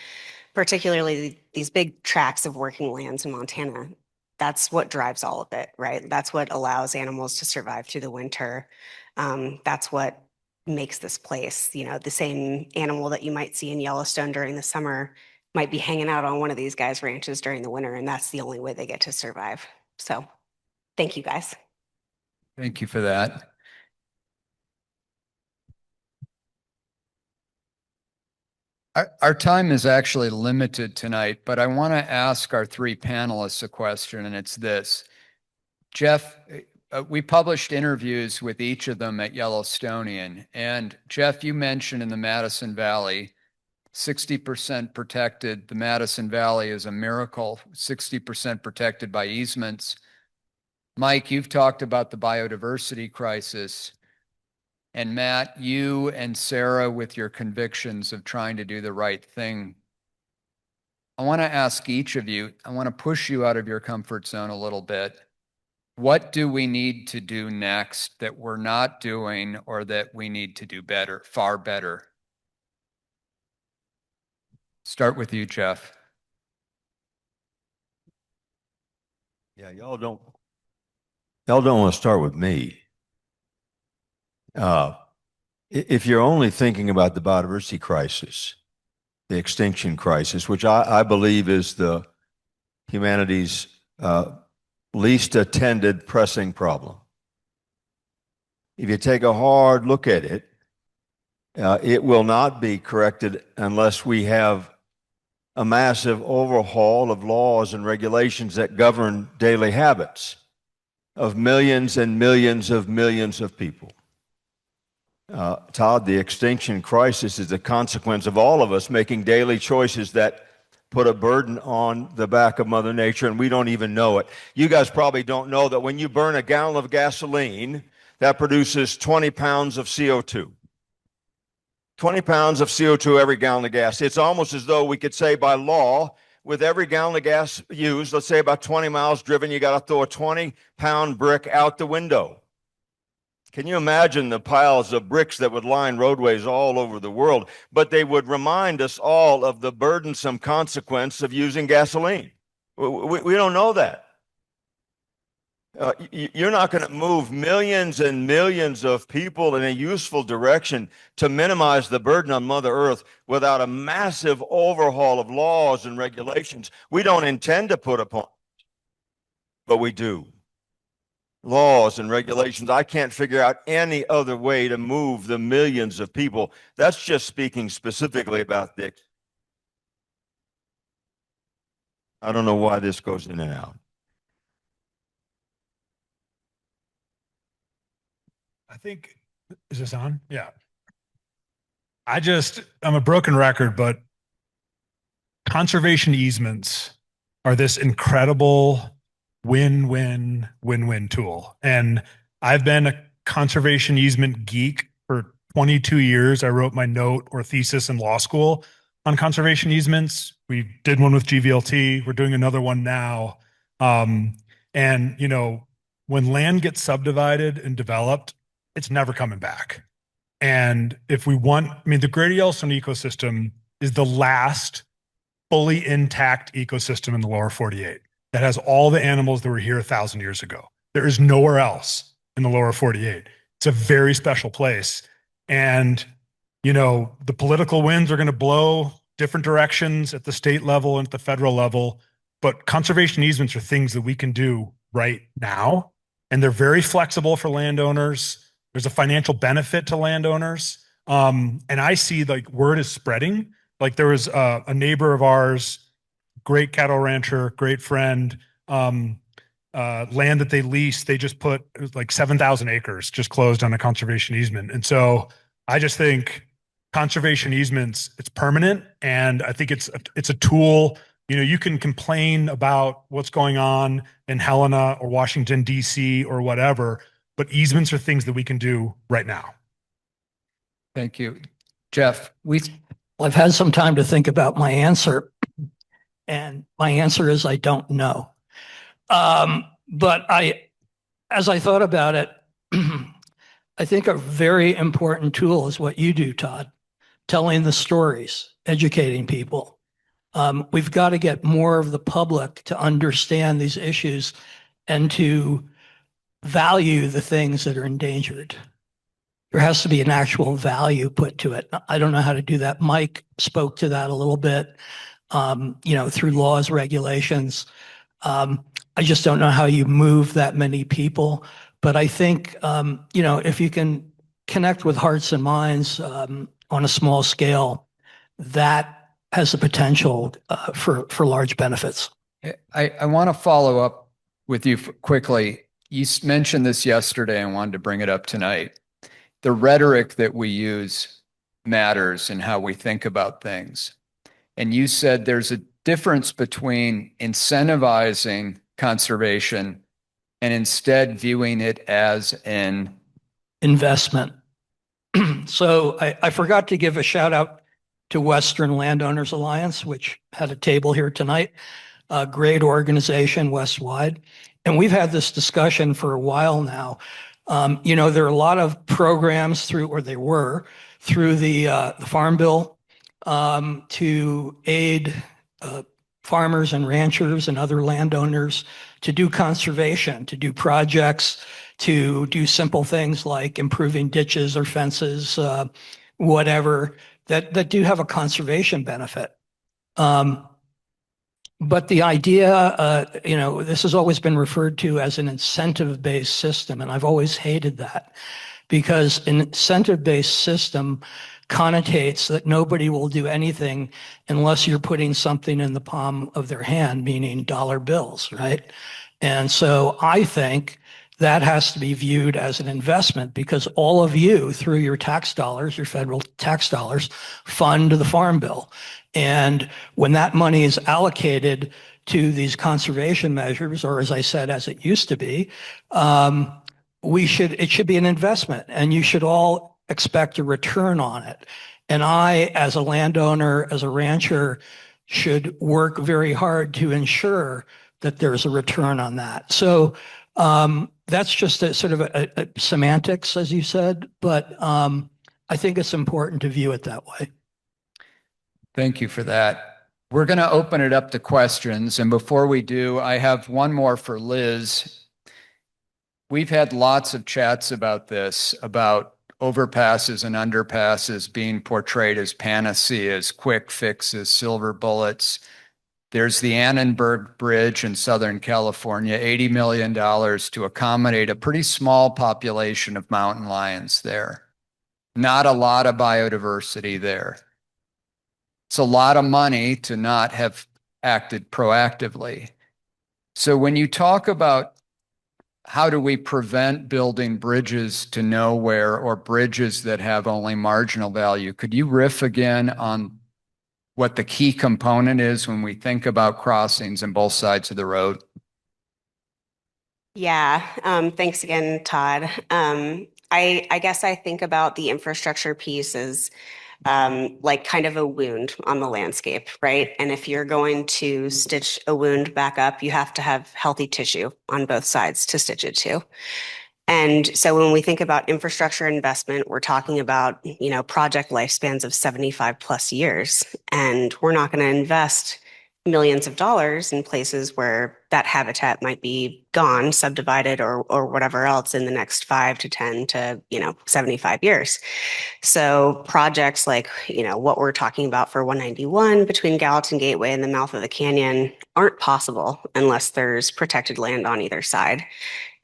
particularly these big tracts of working lands in Montana. That's what drives all of it, right? That's what allows animals to survive through the winter. That's what makes this place, the same animal that you might see in Yellowstone during the summer might be hanging out on one of these guys' ranches during the winter, and that's the only way they get to survive. So thank you, guys. Thank you for that. Our time is actually limited tonight, but I want to ask our three panelists a question, and it's this. Jeff, we published interviews with each of them at Yellowstonian, and Jeff, you mentioned in the Madison Valley, 60% protected. The Madison Valley is a miracle, 60% protected by easements. Mike, you've talked about the biodiversity crisis. And Matt, you and Sarah, with your convictions of trying to do the right thing, I want to ask each of you, I want to push you out of your comfort zone a little bit. What do we need to do next that we're not doing or that we need to do better, far better? Start with you, Jeff. Yeah, y'all don't want to start with me. If you're only thinking about the biodiversity crisis, the extinction crisis, which I believe is the humanity's least attended pressing problem, if you take a hard look at it, it will not be corrected unless we have a massive overhaul of laws and regulations that govern daily habits of millions and millions of people. Todd, the extinction crisis is a consequence of all of us making daily choices that put a burden on the back of Mother Nature, and we don't even know it. You guys probably don't know that when you burn a gallon of gasoline, that produces 20 pounds of CO2. 20 pounds of CO2 every gallon of gas. It's almost as though we could say by law, with every gallon of gas used, let's say about 20 miles driven, you got to throw a 20-pound brick out the window. Can you imagine the piles of bricks that would line roadways all over the world? But they would remind us all of the burdensome consequence of using gasoline. We don't know that. You're not going to move millions and millions of people in a useful direction to minimize the burden on Mother Earth without a massive overhaul of laws and regulations we don't intend to put upon, but we do. Laws and regulations. I can't figure out any other way to move the millions of people. That's just speaking specifically about this. I don't know why this goes in and out. I think, is this on? Yeah. I'm a broken record, but conservation easements are this incredible win-win tool. And I've been a conservation easement geek for 22 years. I wrote my note or thesis in law school on conservation easements. We did one with GVLT. We're doing another one now. And, when land gets subdivided and developed, it's never coming back. And if we want, the Greater Yellowstone Ecosystem is the last fully intact ecosystem in the lower 48 that has all the animals that were here 1,000 years ago. There is nowhere else in the lower 48. It's a very special place. And, the political winds are going to blow different directions at the state level and at the federal level, but conservation easements are things that we can do right now. And they're very flexible for landowners. There's a financial benefit to landowners. And I see word is spreading. There was a neighbor of ours, great cattle rancher, great friend. land that they lease, they just put like 7,000 acres just closed on a conservation easement. And so I just think conservation easements, it's permanent. And I think it's a tool. You know, you can complain about what's going on in Helena or Washington, D.C. or whatever, but easements are things that we can do right now. Thank you. Jeff, I've had some time to think about my answer, and my answer is I don't know. But as I thought about it, I think a very important tool is what you do, Todd, telling the stories, educating people. We've got to get more of the public to understand these issues and to value the things that are endangered. There has to be an actual value put to it. I don't know how to do that. Mike spoke to that a little bit, through laws, regulations. I just don't know how you move that many people. But I think, if you can connect with hearts and minds on a small scale, that has the potential for large benefits. I want to follow up with you quickly. You mentioned this yesterday. I wanted to bring it up tonight. The rhetoric that we use matters in how we think about things. And you said there's a difference between incentivizing conservation and instead viewing it as an investment. So I forgot to give a shout out to Western Landowners Alliance, which had a table here tonight, a great organization West-wide. And we've had this discussion for a while now. There are a lot of programs through the Farm Bill to aid farmers and ranchers and other landowners to do conservation, to do projects, to do simple things like improving ditches or fences, whatever, that do have a conservation benefit. But the idea, this has always been referred to as an incentive-based system, and I've always hated that because an incentive-based system connotates that nobody will do anything unless you're putting something in the palm of their hand, meaning dollar bills, right? And so I think that has to be viewed as an investment because all of you, through your tax dollars, your federal tax dollars, fund the Farm Bill. And when that money is allocated to these conservation measures, or as I said, as it used to be, it should be an investment, and you should all expect a return on it. And I, as a landowner, as a rancher, should work very hard to ensure that there's a return on that. So that's just a sort of a semantics, as you said, but I think it's important to view it that way. Thank you for that. We're going to open it up to questions. And before we do, I have one more for Liz. We've had lots of chats about this, about overpasses and underpasses being portrayed as panaceas, quick fixes, silver bullets. There's the Annenberg Bridge in Southern California, $80 million to accommodate a pretty small population of mountain lions there. Not a lot of biodiversity there. It's a lot of money to not have acted proactively. So when you talk about how do we prevent building bridges to nowhere or bridges that have only marginal value, could you riff again on what the key component is when we think about crossings on both sides of the road? Yeah, thanks again, Todd. I guess I think about the infrastructure piece as like kind of a wound on the landscape, right? And if you're going to stitch a wound back up, you have to have healthy tissue on both sides to stitch it to. And so when we think about infrastructure investment, we're talking about, project lifespans of 75 plus years. And we're not going to invest millions of dollars in places where that habitat might be gone, subdivided, or whatever else in the next 5 to 10 to 75 years. So projects like what we're talking about for 191 between Gallatin Gateway and the mouth of the canyon aren't possible unless there's protected land on either side.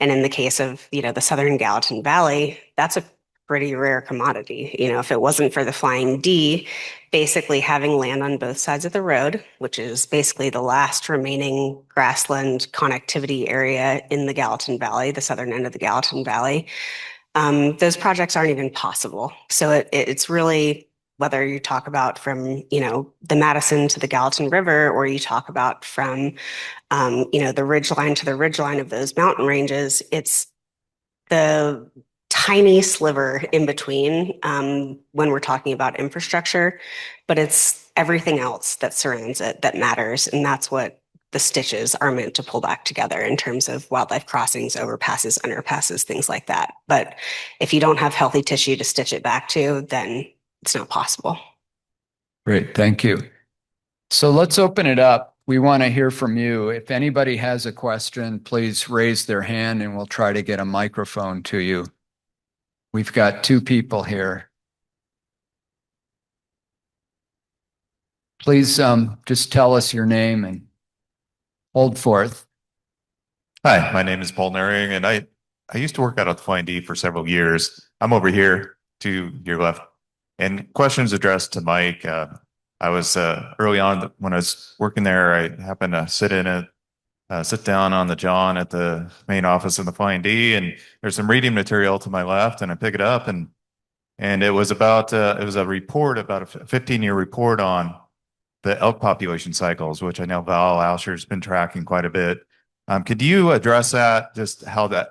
And in the case of the Southern Gallatin Valley, that's a pretty rare commodity. You know, if it wasn't for the Flying D, basically having land on both sides of the road, which is basically the last remaining grassland connectivity area in the Gallatin Valley, the southern end of the Gallatin Valley, those projects aren't even possible. So it's really, whether you talk about from, you know, the Madison to the Gallatin River, or you talk about from, you know, the ridge line to the ridge line of those mountain ranges, it's the tiny sliver in between when we're talking about infrastructure, but it's everything else that surrounds it that matters. And that's what the stitches are meant to pull back together in terms of wildlife crossings, overpasses, underpasses, things like that. But if you don't have healthy tissue to stitch it back to, then it's not possible. Great, thank you. So let's open it up. We want to hear from you. If anybody has a question, please raise their hand and we'll try to get a microphone to you. We've got 2 people here. Please just tell us your name and hold forth. Hi, my name is Paul Naring, and I used to work out at the Flying D for several years. I'm over here to your left. And questions addressed to Mike. I was early on when I was working there, I happened to sit down on the John at the main office of the Flying D, and there's some reading material to my left, and I pick it up, and it was about it was a report, about a 15-year report on the elk population cycles, which I know Val Alsher's been tracking quite a bit. Could you address that? Just how the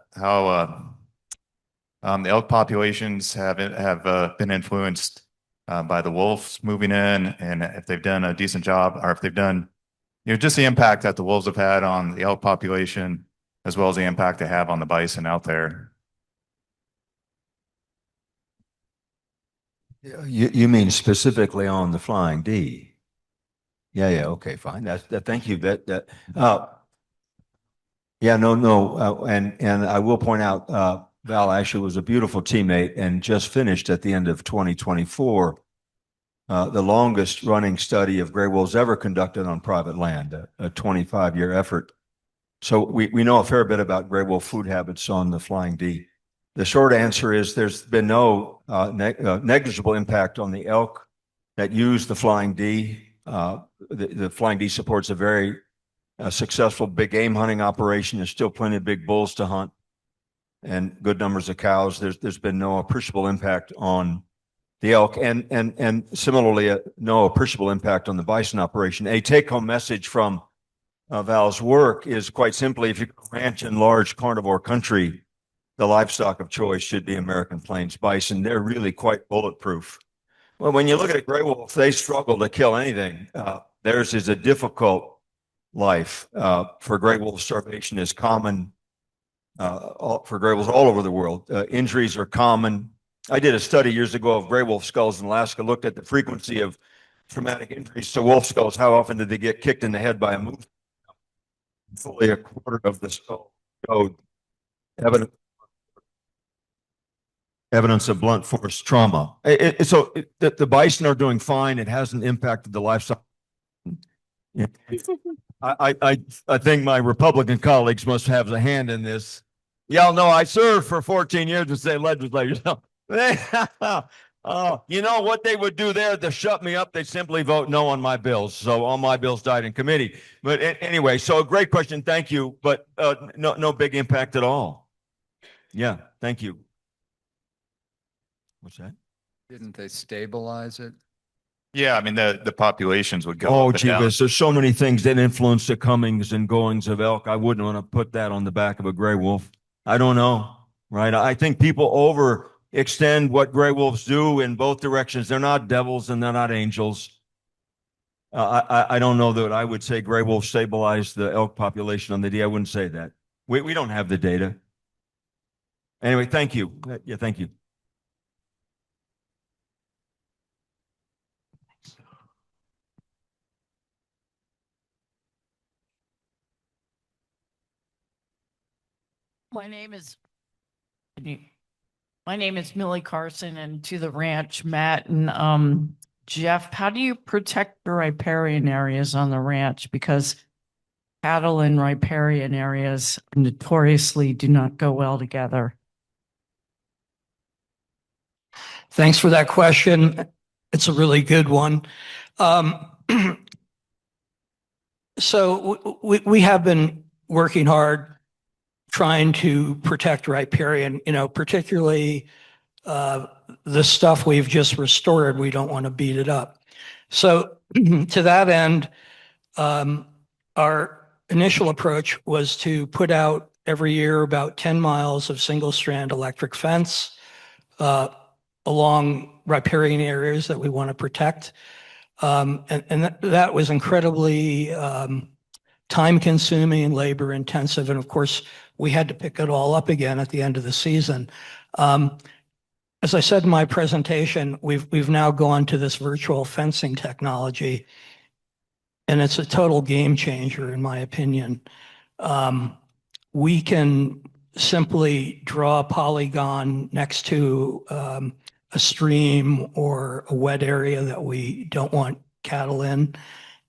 elk populations have been influenced by the wolves moving in, and if they've done a decent job, or if they've done, you know, just the impact that the wolves have had on the elk population, as well as the impact they have on the bison out there. You mean specifically on the Flying D? Yeah, okay, fine. Thank you. And I will point out, Val Asher was a beautiful teammate and just finished at the end of 2024 the longest running study of gray wolves ever conducted on private land, a 25-year effort. So we know a fair bit about gray wolf food habits on the Flying D. The short answer is there's been no negligible impact on the elk that use the Flying D. The Flying D supports a very successful big game hunting operation. There's still plenty of big bulls to hunt and good numbers of cows. There's been no appreciable impact on the elk, and similarly no appreciable impact on the bison operation. A take-home message from Val's work is quite simply, if you ranch in large carnivore country, the livestock of choice should be American Plains bison. They're really quite bulletproof. Well, when you look at a gray wolf, they struggle to kill anything. Theirs is a difficult life. For gray wolf, starvation is common for gray wolves all over the world. Injuries are common. I did a study years ago of gray wolf skulls in Alaska, looked at the frequency of traumatic injuries to wolf skulls. How often did they get kicked in the head by a moose? Fully a quarter of the skull showed evidence of blunt force trauma. The bison are doing fine. It hasn't impacted the livestock. I think my Republican colleagues must have a hand in this. Y'all know I served for 14 years as state legislator. You know what they would do there to shut me up? They simply vote no on my bills. So all my bills died in committee. But anyway, so a great question. Thank you. But no big impact at all. Yeah, thank you. What's that? Didn't they stabilize it? Yeah, I mean the populations would go. Oh, up and down. Jeebus, there's so many things that influence the comings and goings of elk. I wouldn't want to put that on the back of a gray wolf. I don't know, right? I think people overextend what gray wolves do in both directions. They're not devils and they're not angels. I don't know that I would say gray wolves stabilize the elk population on the D. I wouldn't say that. We don't have the data. Anyway, thank you. Yeah, thank you. My name is Millie Carson, and to the ranch, Matt and Jeff, how do you protect the riparian areas on the ranch? Because cattle and riparian areas notoriously do not go well together. Thanks for that question. It's a really good one. So we have been working hard trying to protect riparian, particularly the stuff we've just restored. We don't want to beat it up. So to that end, our initial approach was to put out every year about 10 miles of single strand electric fence along riparian areas that we want to protect. And that was incredibly time consuming and labor intensive. And of course, we had to pick it all up again at the end of the season. As I said in my presentation, we've now gone to this virtual fencing technology, and it's a total game changer, in my opinion. We can simply draw a polygon next to a stream or a wet area that we don't want cattle in,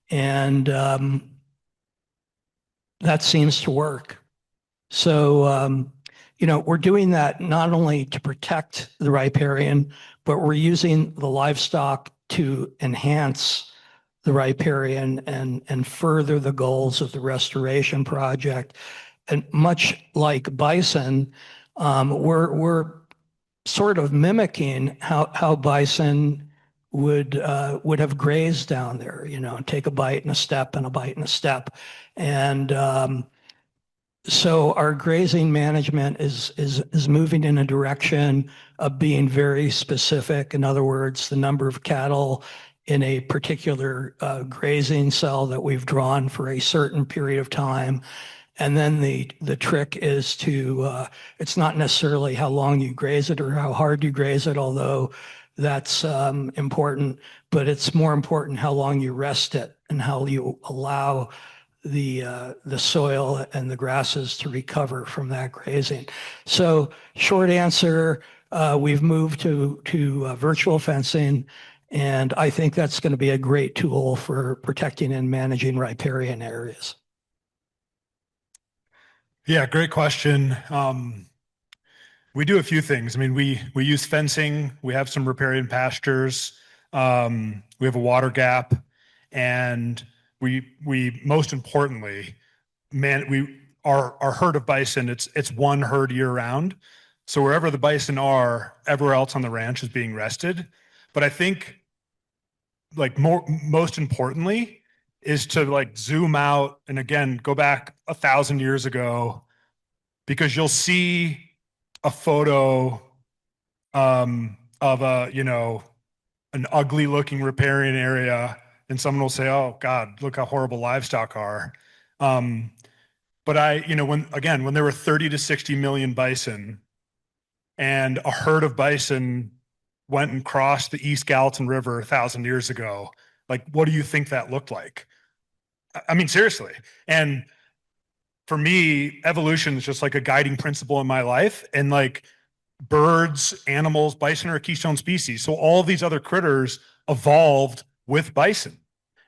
and that seems to work. So, we're doing that not only to protect the riparian, but we're using the livestock to enhance the riparian and further the goals of the restoration project. And much like bison, we're sort of mimicking how bison would have grazed down there, take a bite and a step and a bite and a step. And so our grazing management is moving in a direction of being very specific. In other words, the number of cattle in a particular grazing cell that we've drawn for a certain period of time. And then the trick is to, it's not necessarily how long you graze it or how hard you graze it, although that's important, but it's more important how long you rest it and how you allow the soil and the grasses to recover from that grazing. So short answer, we've moved to virtual fencing, and I think that's going to be a great tool for protecting and managing riparian areas. Yeah, great question. We do a few things. I mean, we use fencing. We have some riparian pastures. We have a water gap, and we most importantly, our herd of bison. It's one herd year round. So wherever the bison are, everywhere else on the ranch is being rested. But I think, most importantly, is to zoom out and again go back 1,000 years ago, because you'll see a photo of an ugly looking riparian area, and someone will say, "Oh God, look how horrible livestock are." But when there were 30 to 60 million bison, and a herd of bison went and crossed the East Gallatin River 1,000 years ago, what do you think that looked like? I mean, seriously. And for me, evolution is just like a guiding principle in my life. And birds, animals, bison are a keystone species. So all these other critters evolved with bison.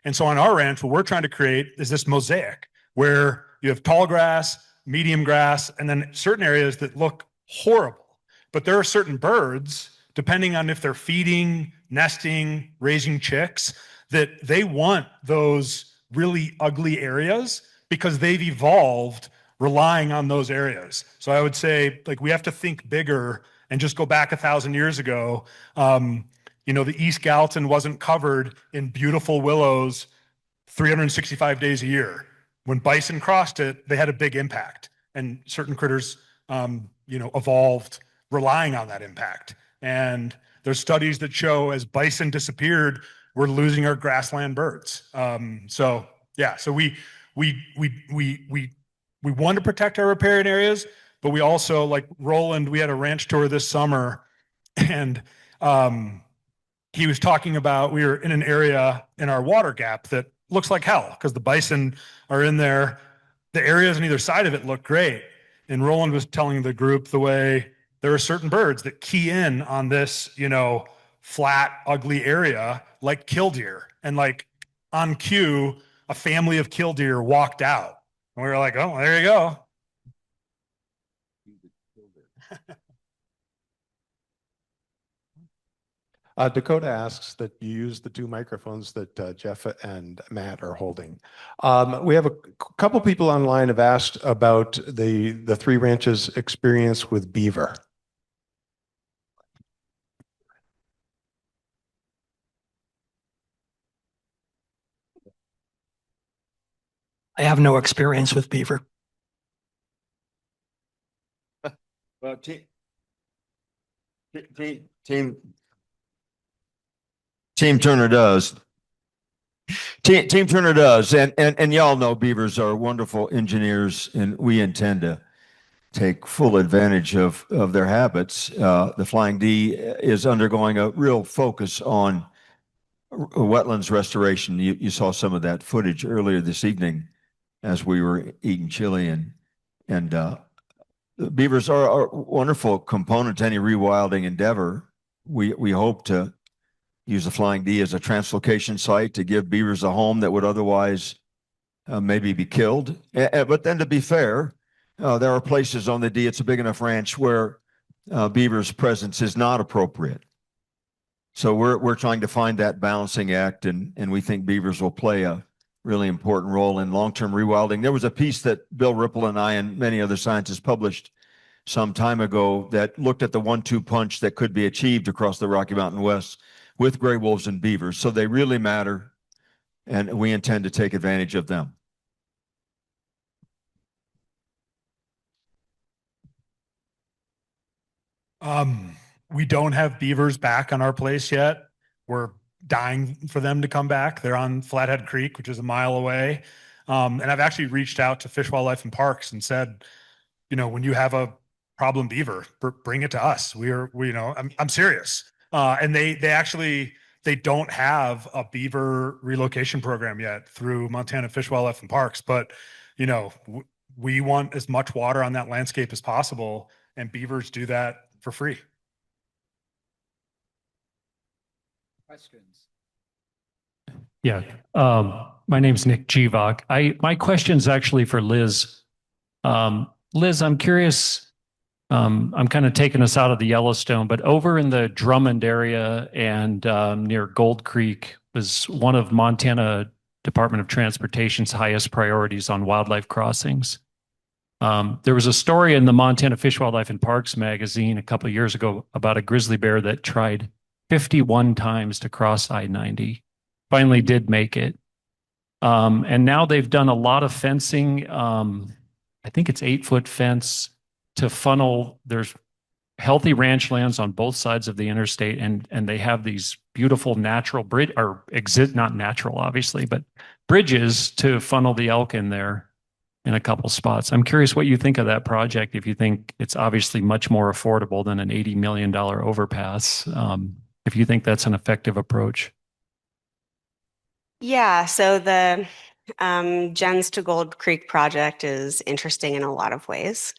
And so on our ranch, what we're trying to create is this mosaic where you have tall grass, medium grass, and then certain areas that look horrible. But there are certain birds, depending on if they're feeding, nesting, raising chicks, that they want those really ugly areas because they've evolved relying on those areas. So I would say we have to think bigger and just go back 1,000 years ago. The East Gallatin wasn't covered in beautiful willows 365 days a year. When bison crossed it, they had a big impact, and certain critters, evolved relying on that impact. And there's studies that show as bison disappeared, we're losing our grassland birds. So we want to protect our riparian areas, but we also, like Roland, we had a ranch tour this summer, and he was talking about, we were in an area in our water gap that looks like hell because the bison are in there. The areas on either side of it look great. And Roland was telling the group the way there are certain birds that key in on this, flat, ugly area, like killdeer. And on cue, a family of killdeer walked out. And we were like, oh, there you go. Dakota asks that you use the two microphones that Jeff and Matt are holding. We have a couple people online have asked about the Three Ranches experience with beaver. I have no experience with beaver. Well, team Turner does. Team Turner does, and y'all know beavers are wonderful engineers, and we intend to take full advantage of their habits. The Flying D is undergoing a real focus on wetlands restoration. You saw some of that footage earlier this evening as we were eating chili, and beavers are a wonderful component to any rewilding endeavor. We hope to use the Flying D as a translocation site to give beavers a home that would otherwise maybe be killed. But then, to be fair, there are places on the D, it's a big enough ranch, where beavers' presence is not appropriate. So we're trying to find that balancing act, and we think beavers will play a really important role in long-term rewilding. There was a piece that Bill Ripple and I and many other scientists published some time ago that looked at the 1-2 punch that could be achieved across the Rocky Mountain West with gray wolves and beavers. So they really matter, and we intend to take advantage of them. We don't have beavers back on our place yet. We're dying for them to come back. They're on Flathead Creek, which is a mile away. And I've actually reached out to Fish, Wildlife, and Parks and said, when you have a problem beaver, bring it to us. I'm serious. And they don't have a beaver relocation program yet through Montana Fish, Wildlife, and Parks. But, we want as much water on that landscape as possible, and beavers do that for free. Questions? Yeah. My name's Nick Givok. My question's actually for Liz. Liz, I'm curious. I'm kind of taking us out of the Yellowstone, but over in the Drummond area and near Gold Creek was one of Montana Department of Transportation's highest priorities on wildlife crossings. There was a story in the Montana Fish, Wildlife, and Parks magazine a couple of years ago about a grizzly bear that tried 51 times to cross I-90, finally did make it. And now they've done a lot of fencing. I think it's 8-foot fence to funnel. There's healthy ranch lands on both sides of the interstate, and they have these beautiful natural bridge, or not natural, obviously, but bridges to funnel the elk in there in a couple spots. I'm curious what you think of that project, if you think it's obviously much more affordable than an $80 million overpass, if you think that's an effective approach. Yeah, so the Gens to Gold Creek project is interesting in a lot of ways.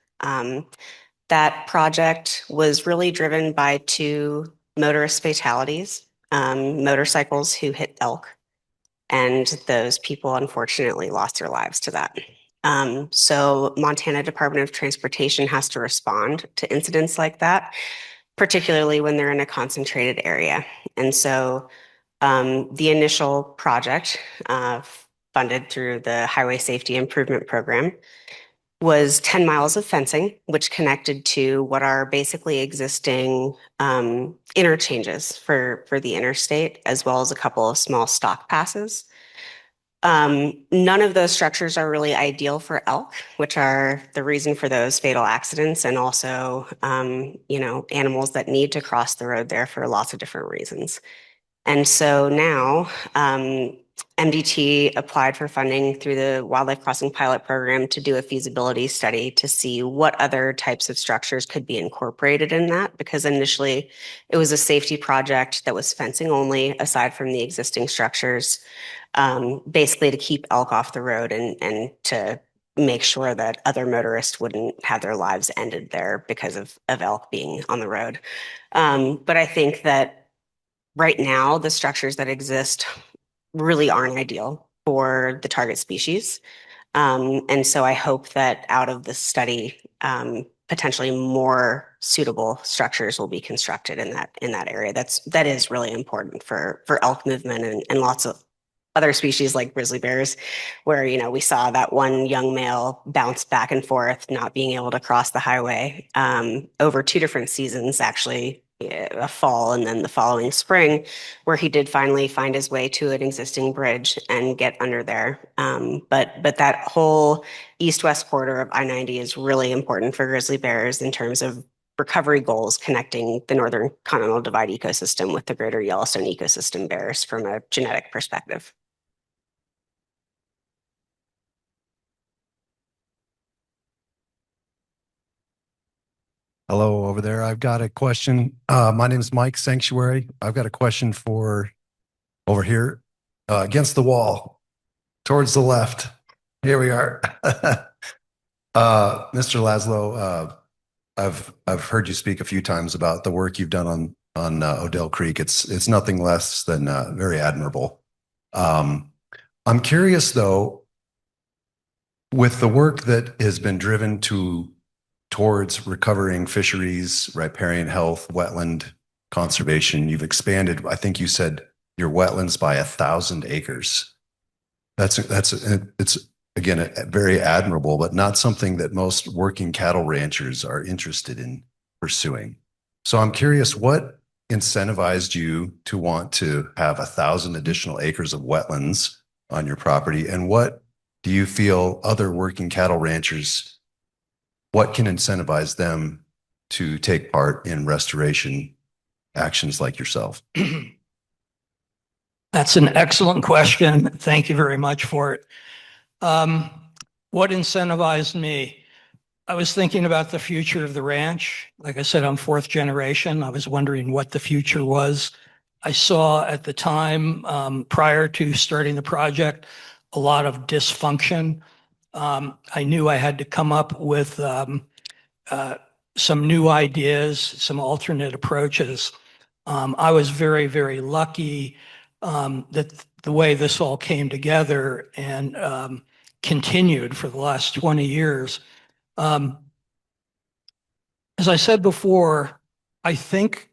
That project was really driven by 2 motorist fatalities, motorcycles who hit elk, and those people unfortunately lost their lives to that. So Montana Department of Transportation has to respond to incidents like that, particularly when they're in a concentrated area. And so the initial project funded through the Highway Safety Improvement Program was 10 miles of fencing, which connected to what are basically existing interchanges for the interstate, as well as a couple of small stock passes. None of those structures are really ideal for elk, which are the reason for those fatal accidents, and also, animals that need to cross the road there for lots of different reasons. And so now, MDT applied for funding through the Wildlife Crossing Pilot Program to do a feasibility study to see what other types of structures could be incorporated in that, because initially it was a safety project that was fencing only, aside from the existing structures, basically to keep elk off the road and to make sure that other motorists wouldn't have their lives ended there because of elk being on the road. But I think that right now, the structures that exist really aren't ideal for the target species. And so I hope that out of this study, potentially more suitable structures will be constructed in that area. That is really important for elk movement and lots of other species like grizzly bears, where, you know, we saw that one young male bounce back and forth, not being able to cross the highway over 2 different seasons, actually, a fall and then the following spring, where he did finally find his way to an existing bridge and get under there. But that whole east-west corridor of I-90 is really important for grizzly bears in terms of recovery goals, connecting the Northern Continental Divide ecosystem with the greater Yellowstone ecosystem bears from a genetic perspective. Hello over there. I've got a question. My name is Mike Sanctuary. I've got a question for over here against the wall towards the left. Here we are. Mr. Laszlo, I've heard you speak a few times about the work you've done on Odell Creek. It's nothing less than very admirable. I'm curious though, with the work that has been driven towards recovering fisheries, riparian health, wetland conservation, you've expanded, I think you said, your wetlands by 1,000 acres. It's again very admirable, but not something that most working cattle ranchers are interested in pursuing. So I'm curious, what incentivized you to want to have 1,000 additional acres of wetlands on your property, and what do you feel other working cattle ranchers, what can incentivize them to take part in restoration actions like yourself? That's an excellent question. Thank you very much for it. What incentivized me? I was thinking about the future of the ranch. Like I said, I'm 4th generation. I was wondering what the future was. I saw at the time, prior to starting the project, a lot of dysfunction. I knew I had to come up with some new ideas, some alternate approaches. I was very, very lucky that the way this all came together and continued for the last 20 years. As I said before, I think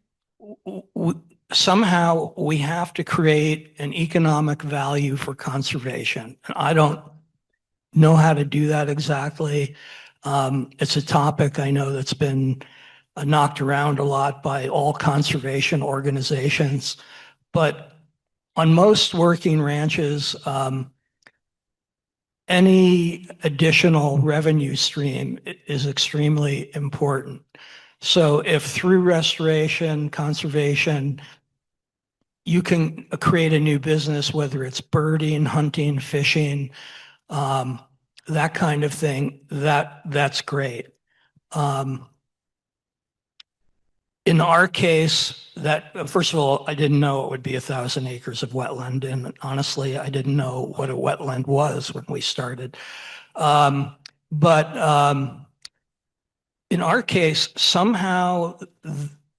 somehow we have to create an economic value for conservation. And I don't know how to do that exactly. It's a topic I know that's been knocked around a lot by all conservation organizations. But on most working ranches, any additional revenue stream is extremely important. So if through restoration, conservation, you can create a new business, whether it's birding, hunting, fishing, that kind of thing, that's great. In our case, first of all, I didn't know it would be 1,000 acres of wetland, and honestly, I didn't know what a wetland was when we started. But in our case, somehow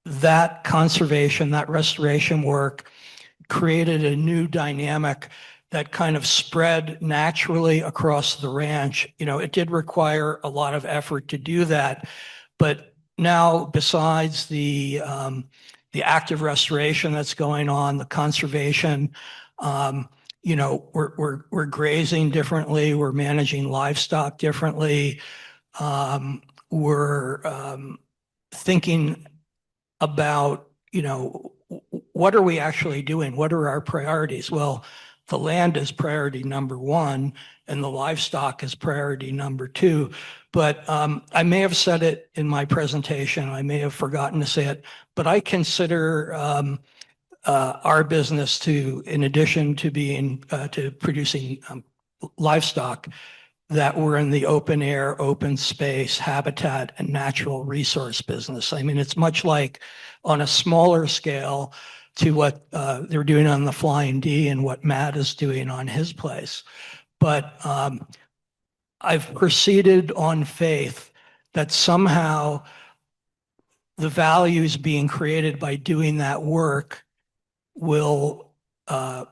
that conservation, that restoration work created a new dynamic that kind of spread naturally across the ranch. You know, it did require a lot of effort to do that, but now, besides the active restoration that's going on, the conservation, you know, we're grazing differently, we're managing livestock differently, we're thinking about, you know, what are we actually doing? What are our priorities? Well, the land is priority number 1, and the livestock is priority number 2. But I may have said it in my presentation, I may have forgotten to say it, but I consider our business to, in addition to being to producing livestock, that we're in the open air, open space, habitat, and natural resource business. I mean, it's much like on a smaller scale to what they're doing on the Flying D and what Matt is doing on his place. But I've proceeded on faith that somehow the values being created by doing that work will have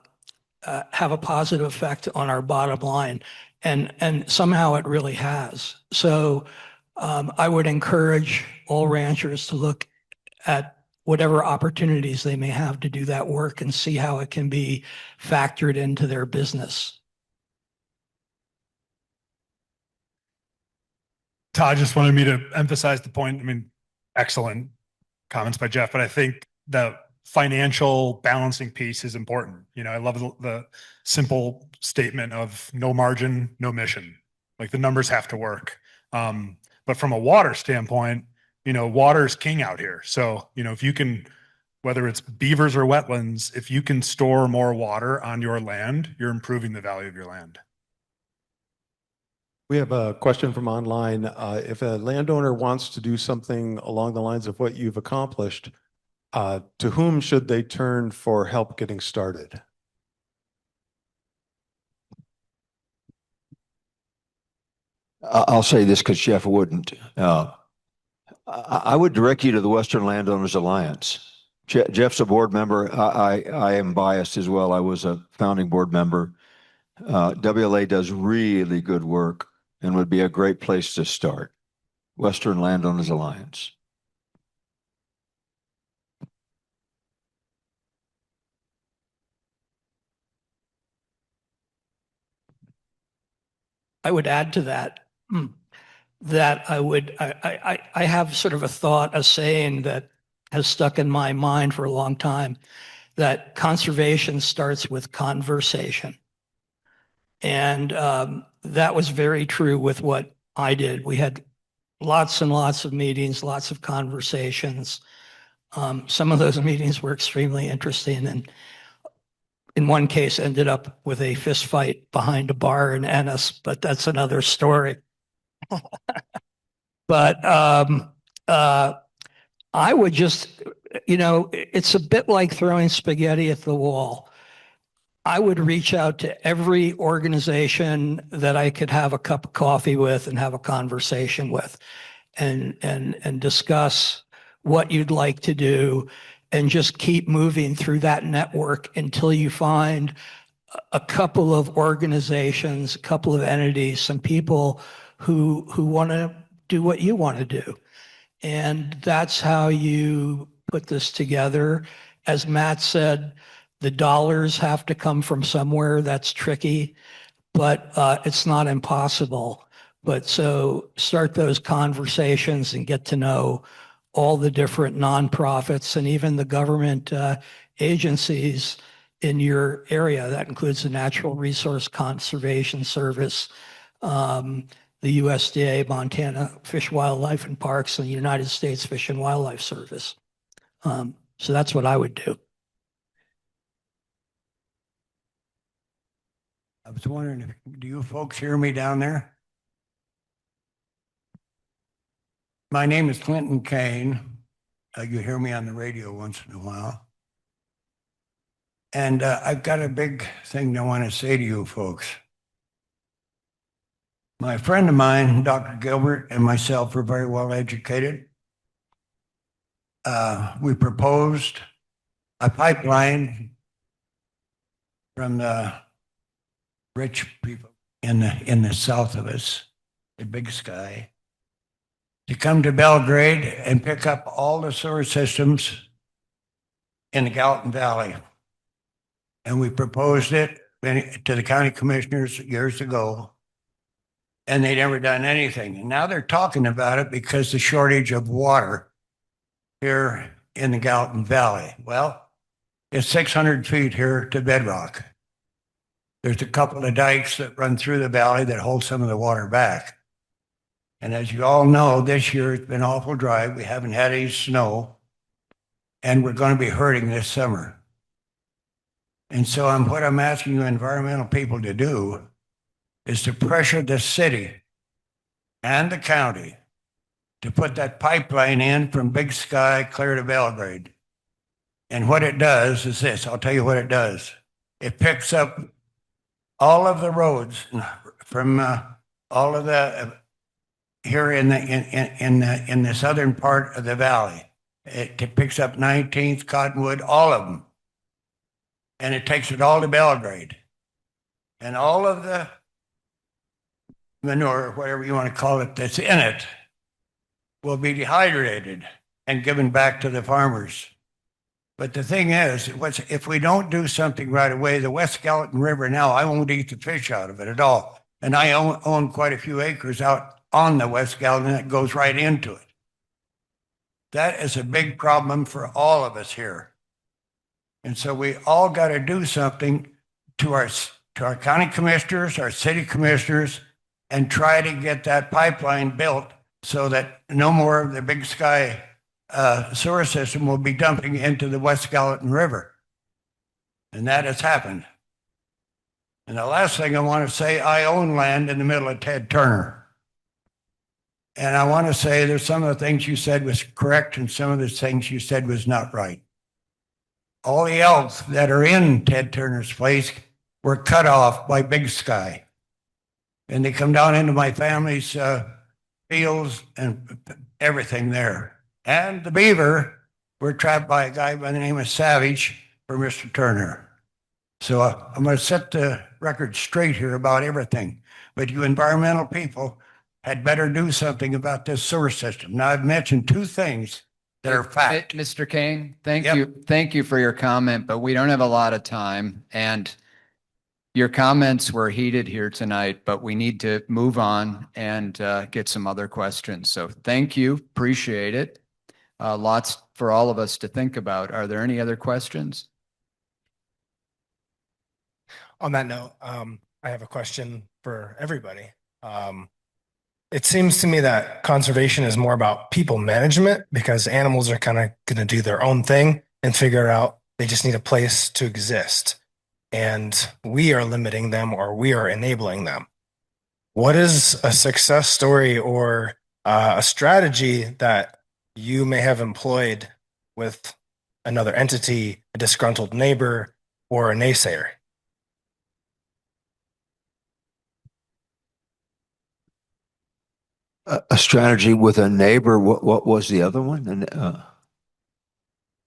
a positive effect on our bottom line. And somehow it really has. So I would encourage all ranchers to look at whatever opportunities they may have to do that work and see how it can be factored into their business. Todd just wanted me to emphasize the point. I mean, excellent comments by Jeff, but I think the financial balancing piece is important. You know, I love the simple statement of no margin, no mission. Like the numbers have to work. But from a water standpoint, you know, water is king out here. So, you know, if you can, whether it's beavers or wetlands, if you can store more water on your land, you're improving the value of your land. We have a question from online. If a landowner wants to do something along the lines of what you've accomplished, to whom should they turn for help getting started? I'll say this because Jeff wouldn't. I would direct you to the Western Landowners Alliance. Jeff's a board member. I am biased as well. I was a founding board member. WLA does really good work and would be a great place to start. Western Landowners Alliance. I would add to that, that I have sort of a thought, a saying that has stuck in my mind for a long time, that conservation starts with conversation. And that was very true with what I did. We had lots and lots of meetings, lots of conversations. Some of those meetings were extremely interesting, and in one case ended up with a fist fight behind a bar in Ennis, but that's another story. But I would just, you know, it's a bit like throwing spaghetti at the wall. I would reach out to every organization that I could have a cup of coffee with and have a conversation with, and discuss what you'd like to do, and just keep moving through that network until you find a couple of organizations, a couple of entities, some people who want to do what you want to do. And that's how you put this together. As Matt said, the dollars have to come from somewhere. That's tricky, but it's not impossible. But so start those conversations and get to know all the different nonprofits and even the government agencies in your area. That includes the Natural Resource Conservation Service, the USDA, Montana Fish, Wildlife and Parks, and the United States Fish and Wildlife Service. So that's what I would do. I was wondering, do you folks hear me down there? My name is Clinton Kane. You hear me on the radio once in a while. And I've got a big thing I want to say to you folks. My friend of mine, Dr. Gilbert, and myself are very well educated. We proposed a pipeline from the rich people in the south of us, the Big Sky, to come to Belgrade and pick up all the sewer systems in the Gallatin Valley. And we proposed it to the county commissioners years ago, and they'd never done anything. And now they're talking about it because the shortage of water here in the Gallatin Valley. Well, it's 600 feet here to bedrock. There's a couple of dikes that run through the valley that hold some of the water back. And as you all know, this year it's been awful dry. We haven't had any snow, and we're going to be hurting this summer. And so what I'm asking you environmental people to do is to pressure the city and the county to put that pipeline in from Big Sky clear to Belgrade. And what it does is this. I'll tell you what it does. It picks up all of the roads from all of the here in the southern part of the valley. It picks up 19th, Cottonwood, all of them. And it takes it all to Belgrade. And all of the manure, whatever you want to call it, that's in it, will be dehydrated and given back to the farmers. But the thing is, if we don't do something right away, the West Gallatin River now, I won't eat the fish out of it at all. And I own quite a few acres out on the West Gallatin that goes right into it. That is a big problem for all of us here. And so we all got to do something to our county commissioners, our city commissioners, and try to get that pipeline built so that no more of the Big Sky sewer system will be dumping into the West Gallatin River. And that has happened. And the last thing I want to say, I own land in the middle of Ted Turner. And I want to say there's some of the things you said was correct and some of the things you said was not right. All the elk that are in Ted Turner's place were cut off by Big Sky. And they come down into my family's fields and everything there. And the beaver were trapped by a guy by the name of Savage for Mr. Turner. So I'm going to set the record straight here about everything. But you environmental people had better do something about this sewer system. Now, I've mentioned two things that are fact. Mr. Kane, thank you. Thank you for your comment, but we don't have a lot of time. And your comments were heated here tonight, but we need to move on and get some other questions. So thank you. Appreciate it. Lots for all of us to think about. Are there any other questions? On that note, I have a question for everybody. It seems to me that conservation is more about people management because animals are kind of going to do their own thing and figure out they just need a place to exist. And we are limiting them or we are enabling them. What is a success story or a strategy that you may have employed with another entity, a disgruntled neighbor, or a naysayer? A strategy with a neighbor. What was the other one?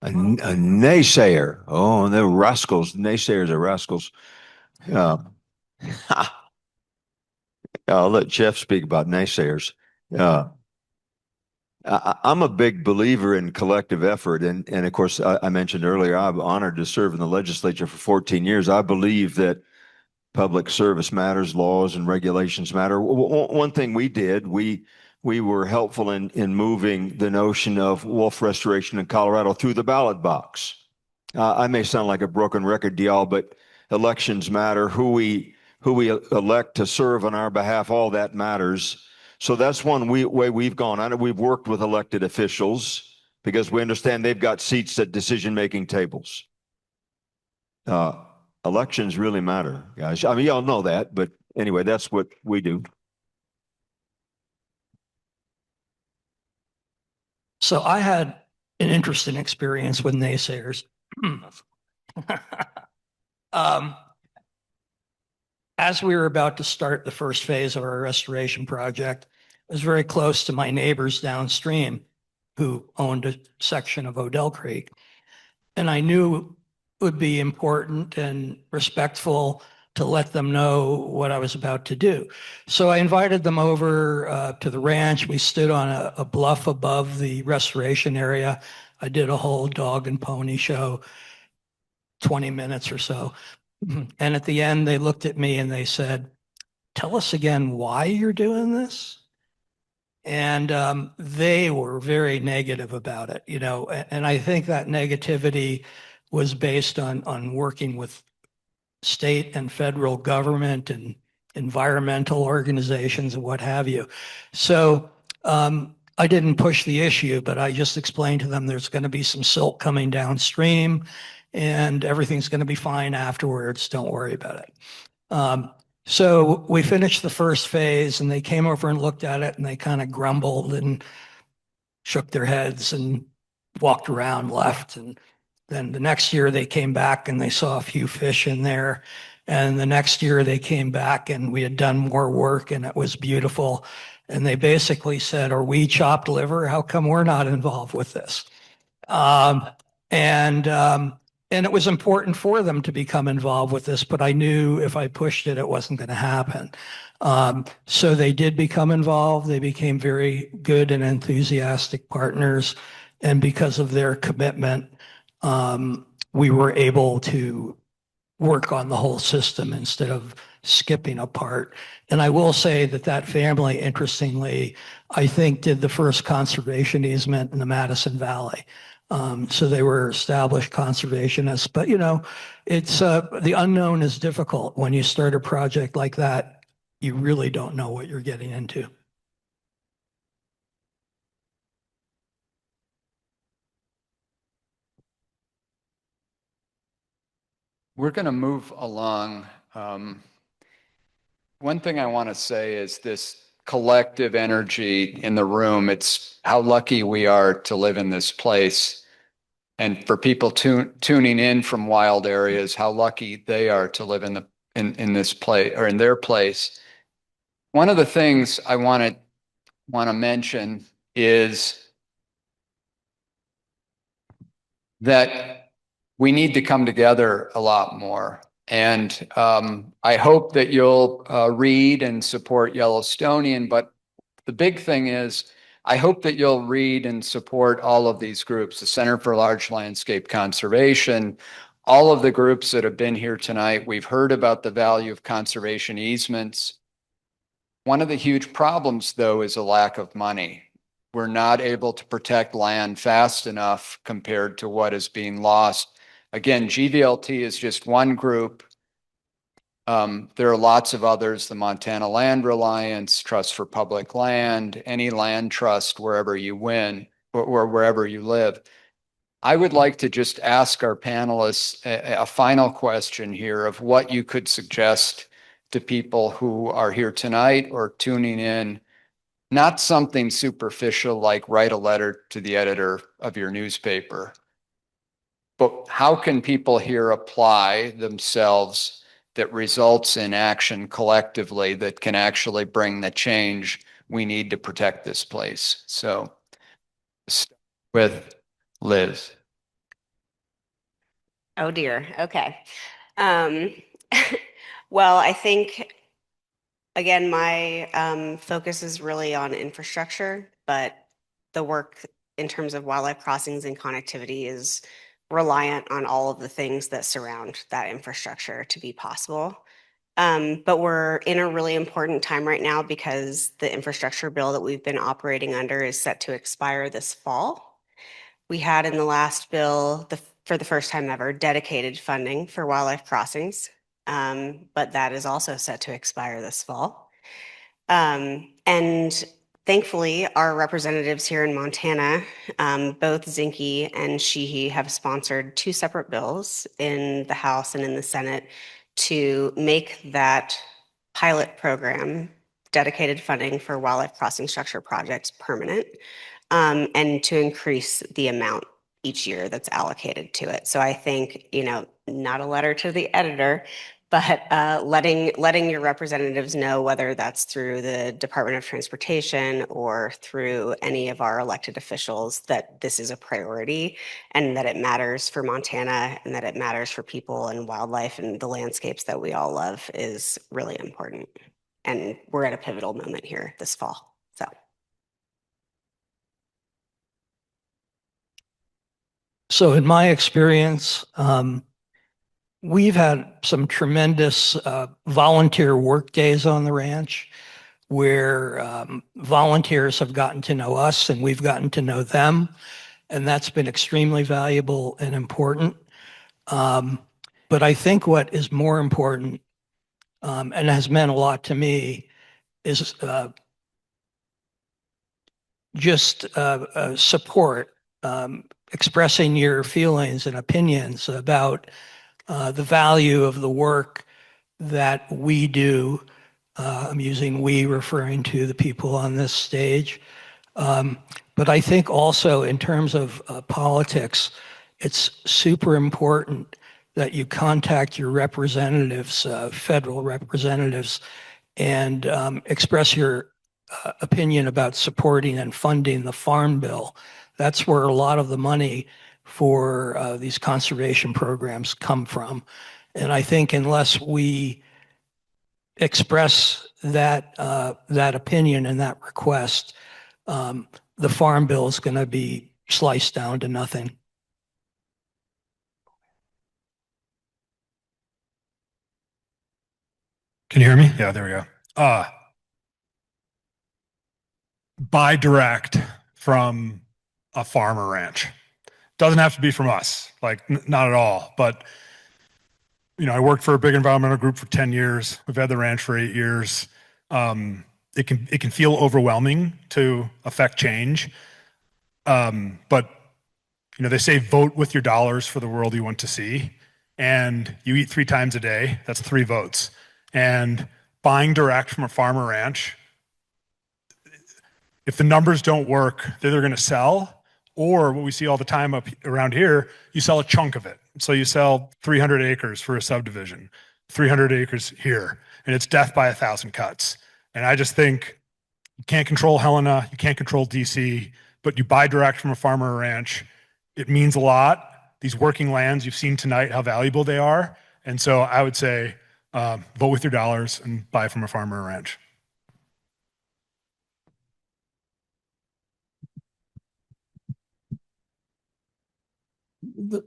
A naysayer. Oh, they're rascals. Naysayers are rascals. I'll let Jeff speak about naysayers. I'm a big believer in collective effort. And of course, I mentioned earlier, I'm honored to serve in the legislature for 14 years. I believe that public service matters, laws and regulations matter. One thing we did, we were helpful in moving the notion of wolf restoration in Colorado through the ballot box. I may sound like a broken record to y'all, but elections matter. Who we elect to serve on our behalf, all that matters. So that's one way we've gone on it. We've worked with elected officials because we understand they've got seats at decision-making tables. Elections really matter, guys. I mean, y'all know that, but anyway, that's what we do. So I had an interesting experience with naysayers. As we were about to start the first phase of our restoration project, I was very close to my neighbors downstream who owned a section of Odell Creek. And I knew it would be important and respectful to let them know what I was about to do. So I invited them over to the ranch. We stood on a bluff above the restoration area. I did a whole dog and pony show, 20 minutes or so. And at the end, they looked at me and they said, "Tell us again why you're doing this." And they were very negative about it, you know, and I think that negativity was based on working with state and federal government and environmental organizations and what have you. So I didn't push the issue, but I just explained to them there's going to be some silt coming downstream and everything's going to be fine afterwards. Don't worry about it. So we finished the first phase and they came over and looked at it and they kind of grumbled and shook their heads and walked around, left. And then the next year they came back and they saw a few fish in there. And the next year they came back and we had done more work and it was beautiful. And they basically said, "Are we chopped liver? How come we're not involved with this?" And it was important for them to become involved with this, but I knew if I pushed it, it wasn't going to happen. So they did become involved. They became very good and enthusiastic partners. And because of their commitment, we were able to work on the whole system instead of skipping a part. And I will say that that family, interestingly, I think did the first conservation easement in the Madison Valley. So they were established conservationists, but you know, it's the unknown is difficult. When you start a project like that, you really don't know what you're getting into. We're going to move along. One thing I want to say is this collective energy in the room. It's how lucky we are to live in this place. And for people tuning in from wild areas, how lucky they are to live in this place or in their place. One of the things I want to mention is that we need to come together a lot more. And I hope that you'll read and support Yellowstonian, but the big thing is I hope that you'll read and support all of these groups, the Center for Large Landscape Conservation, all of the groups that have been here tonight. We've heard about the value of conservation easements. One of the huge problems, though, is a lack of money. We're not able to protect land fast enough compared to what is being lost. Again, GVLT is just one group. There are lots of others, the Montana Land Reliance, Trust for Public Land, any land trust wherever you win or wherever you live. I would like to just ask our panelists a final question here of what you could suggest to people who are here tonight or tuning in. Not something superficial like write a letter to the editor of your newspaper, but how can people here apply themselves that results in action collectively that can actually bring the change we need to protect this place? So with Liz. Oh dear. Okay. Well, I think, again, my focus is really on infrastructure, but the work in terms of wildlife crossings and connectivity is reliant on all of the things that surround that infrastructure to be possible. But we're in a really important time right now because the infrastructure bill that we've been operating under is set to expire this fall. We had in the last bill, for the first time ever, dedicated funding for wildlife crossings, but that is also set to expire this fall. And thankfully, our representatives here in Montana, both Zinke and Sheehy, have sponsored two separate bills in the House and in the Senate to make that pilot program, dedicated funding for wildlife crossing structure projects, permanent, and to increase the amount each year that's allocated to it. So I think, you know, not a letter to the editor, but letting your representatives know, whether that's through the Department of Transportation or through any of our elected officials, that this is a priority and that it matters for Montana and that it matters for people and wildlife and the landscapes that we all love is really important. And we're at a pivotal moment here this fall. So. So in my experience, we've had some tremendous volunteer work days on the ranch where volunteers have gotten to know us and we've gotten to know them. And that's been extremely valuable and important. But I think what is more important and has meant a lot to me is just support, expressing your feelings and opinions about the value of the work that we do. I'm using we, referring to the people on this stage. But I think also in terms of politics, it's super important that you contact your representatives, federal representatives, and express your opinion about supporting and funding the Farm Bill. That's where a lot of the money for these conservation programs come from. And I think unless we express that that opinion and that request, the farm bill is going to be sliced down to nothing. Can you hear me? Yeah, there we go. Buy direct from a farm or ranch. Doesn't have to be from us, like not at all. But you know, I worked for a big environmental group for 10 years. We've had the ranch for 8 years. It can feel overwhelming to affect change. But you know, they say vote with your dollars for the world you want to see. And you eat 3 times a day, that's 3 votes. And buying direct from a farm or ranch, if the numbers don't work, they're either going to sell, or what we see all the time up around here, you sell a chunk of it. So you sell 300 acres for a subdivision, 300 acres here, and it's death by 1,000 cuts. And I just think you can't control Helena, you can't control DC, but you buy direct from a farmer or ranch. It means a lot. These working lands, you've seen tonight how valuable they are. And so I would say vote with your dollars and buy from a farmer or ranch.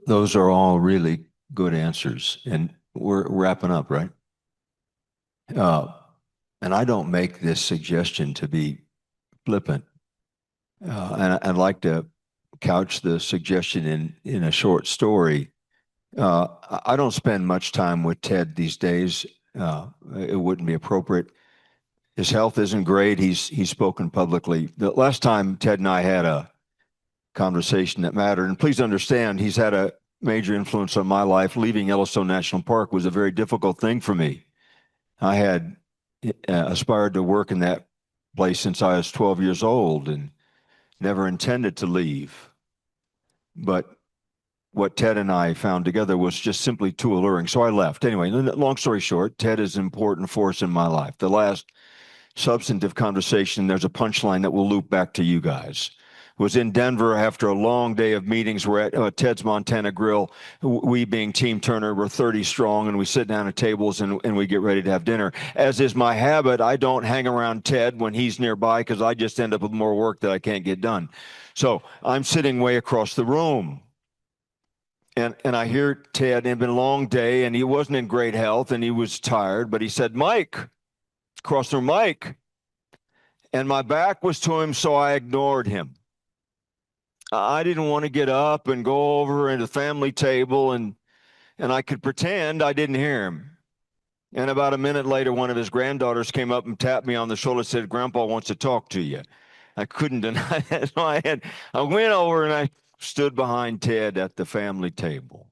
Those are all really good answers. And we're wrapping up, right? And I don't make this suggestion to be flippant. And I'd like to couch the suggestion in a short story. I don't spend much time with Ted these days. It wouldn't be appropriate. His health isn't great. He's spoken publicly. The last time Ted and I had a conversation that mattered, and please understand, he's had a major influence on my life. Leaving Yellowstone National Park was a very difficult thing for me. I had aspired to work in that place since I was 12 years old and never intended to leave. But what Ted and I found together was just simply too alluring. So I left. Anyway, long story short, Ted is an important force in my life. The last substantive conversation, there's a punchline that will loop back to you guys, was in Denver after a long day of meetings. We're at Ted's Montana Grill. We, being Team Turner, we're 30 strong, and we sit down at tables and we get ready to have dinner. As is my habit, I don't hang around Ted when he's nearby because I just end up with more work that I can't get done. So I'm sitting way across the room. And I hear Ted, it had been a long day, and he wasn't in great health, and he was tired, but he said, "Mike," across the room, "Mike." And my back was to him, so I ignored him. I didn't want to get up and go over to the family table, and I could pretend I didn't hear him. And about a minute later, one of his granddaughters came up and tapped me on the shoulder and said, "Grandpa wants to talk to you." I couldn't deny that. So I went over and I stood behind Ted at the family table.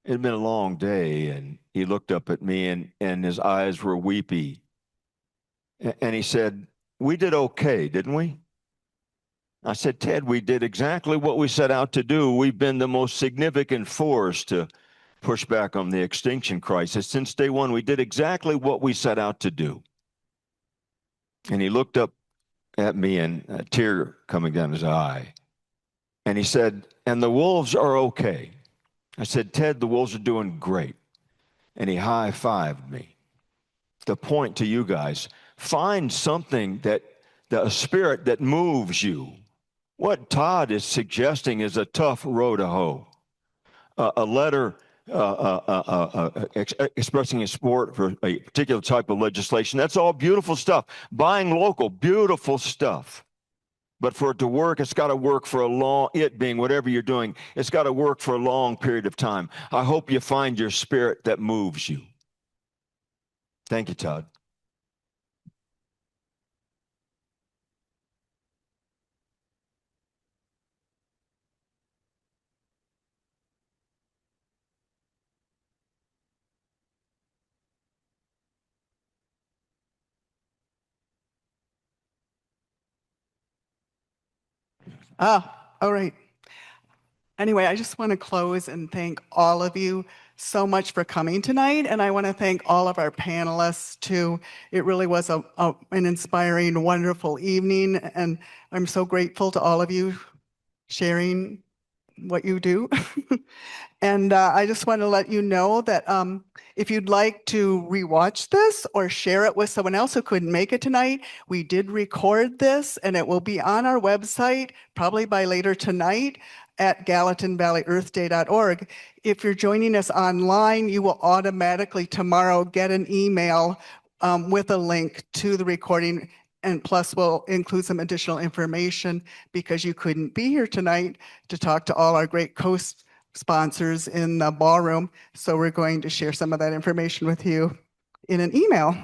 It had been a long day, and he looked up at me, and his eyes were weepy. And he said, "We did okay, didn't we?" I said, "Ted, we did exactly what we set out to do. We've been the most significant force to push back on the extinction crisis. Since day one, we did exactly what we set out to do." And he looked up at me, and a tear coming down his eye. And he said, "And the wolves are okay." I said, "Ted, the wolves are doing great." And he high-fived me. The point to you guys, find something a spirit that moves you. What Todd is suggesting is a tough row to hoe. A letter expressing his support for a particular type of legislation, that's all beautiful stuff. Buying local, beautiful stuff. But for it to work, it's got to work for it being whatever you're doing, it's got to work for a long period of time. I hope you find your spirit that moves you. Thank you, Todd. All right. Anyway, I just want to close and thank all of you so much for coming tonight. And I want to thank all of our panelists too. It really was an inspiring, wonderful evening. And I'm so grateful to all of you sharing what you do. And I just want to let you know that if you'd like to rewatch this or share it with someone else who couldn't make it tonight, we did record this and it will be on our website probably by later tonight at gallatinvalleyearthday.org. If you're joining us online, you will automatically tomorrow get an email with a link to the recording, and plus we'll include some additional information because you couldn't be here tonight to talk to all our great co-sponsors in the ballroom. So we're going to share some of that information with you in an email.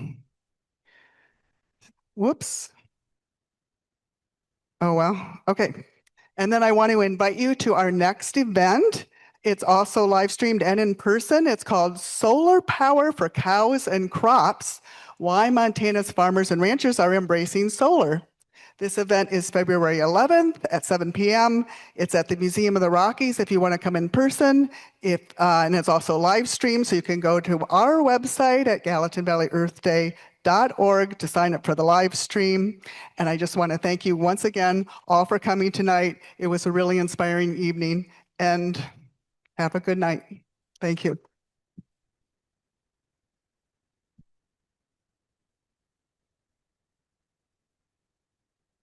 Whoops. Oh, well, okay. And then I want to invite you to our next event. It's also live streamed and in person. It's called Solar Power for Cows and Crops: Why Montana's Farmers and Ranchers Are Embracing Solar. This event is February 11th at 7 p.m. It's at the Museum of the Rockies if you want to come in person. And it's also live streamed, so you can go to our website at gallatinvalleyearthday.org to sign up for the live stream. And I just want to thank you once again all for coming tonight. It was a really inspiring evening, and have a good night. Thank you.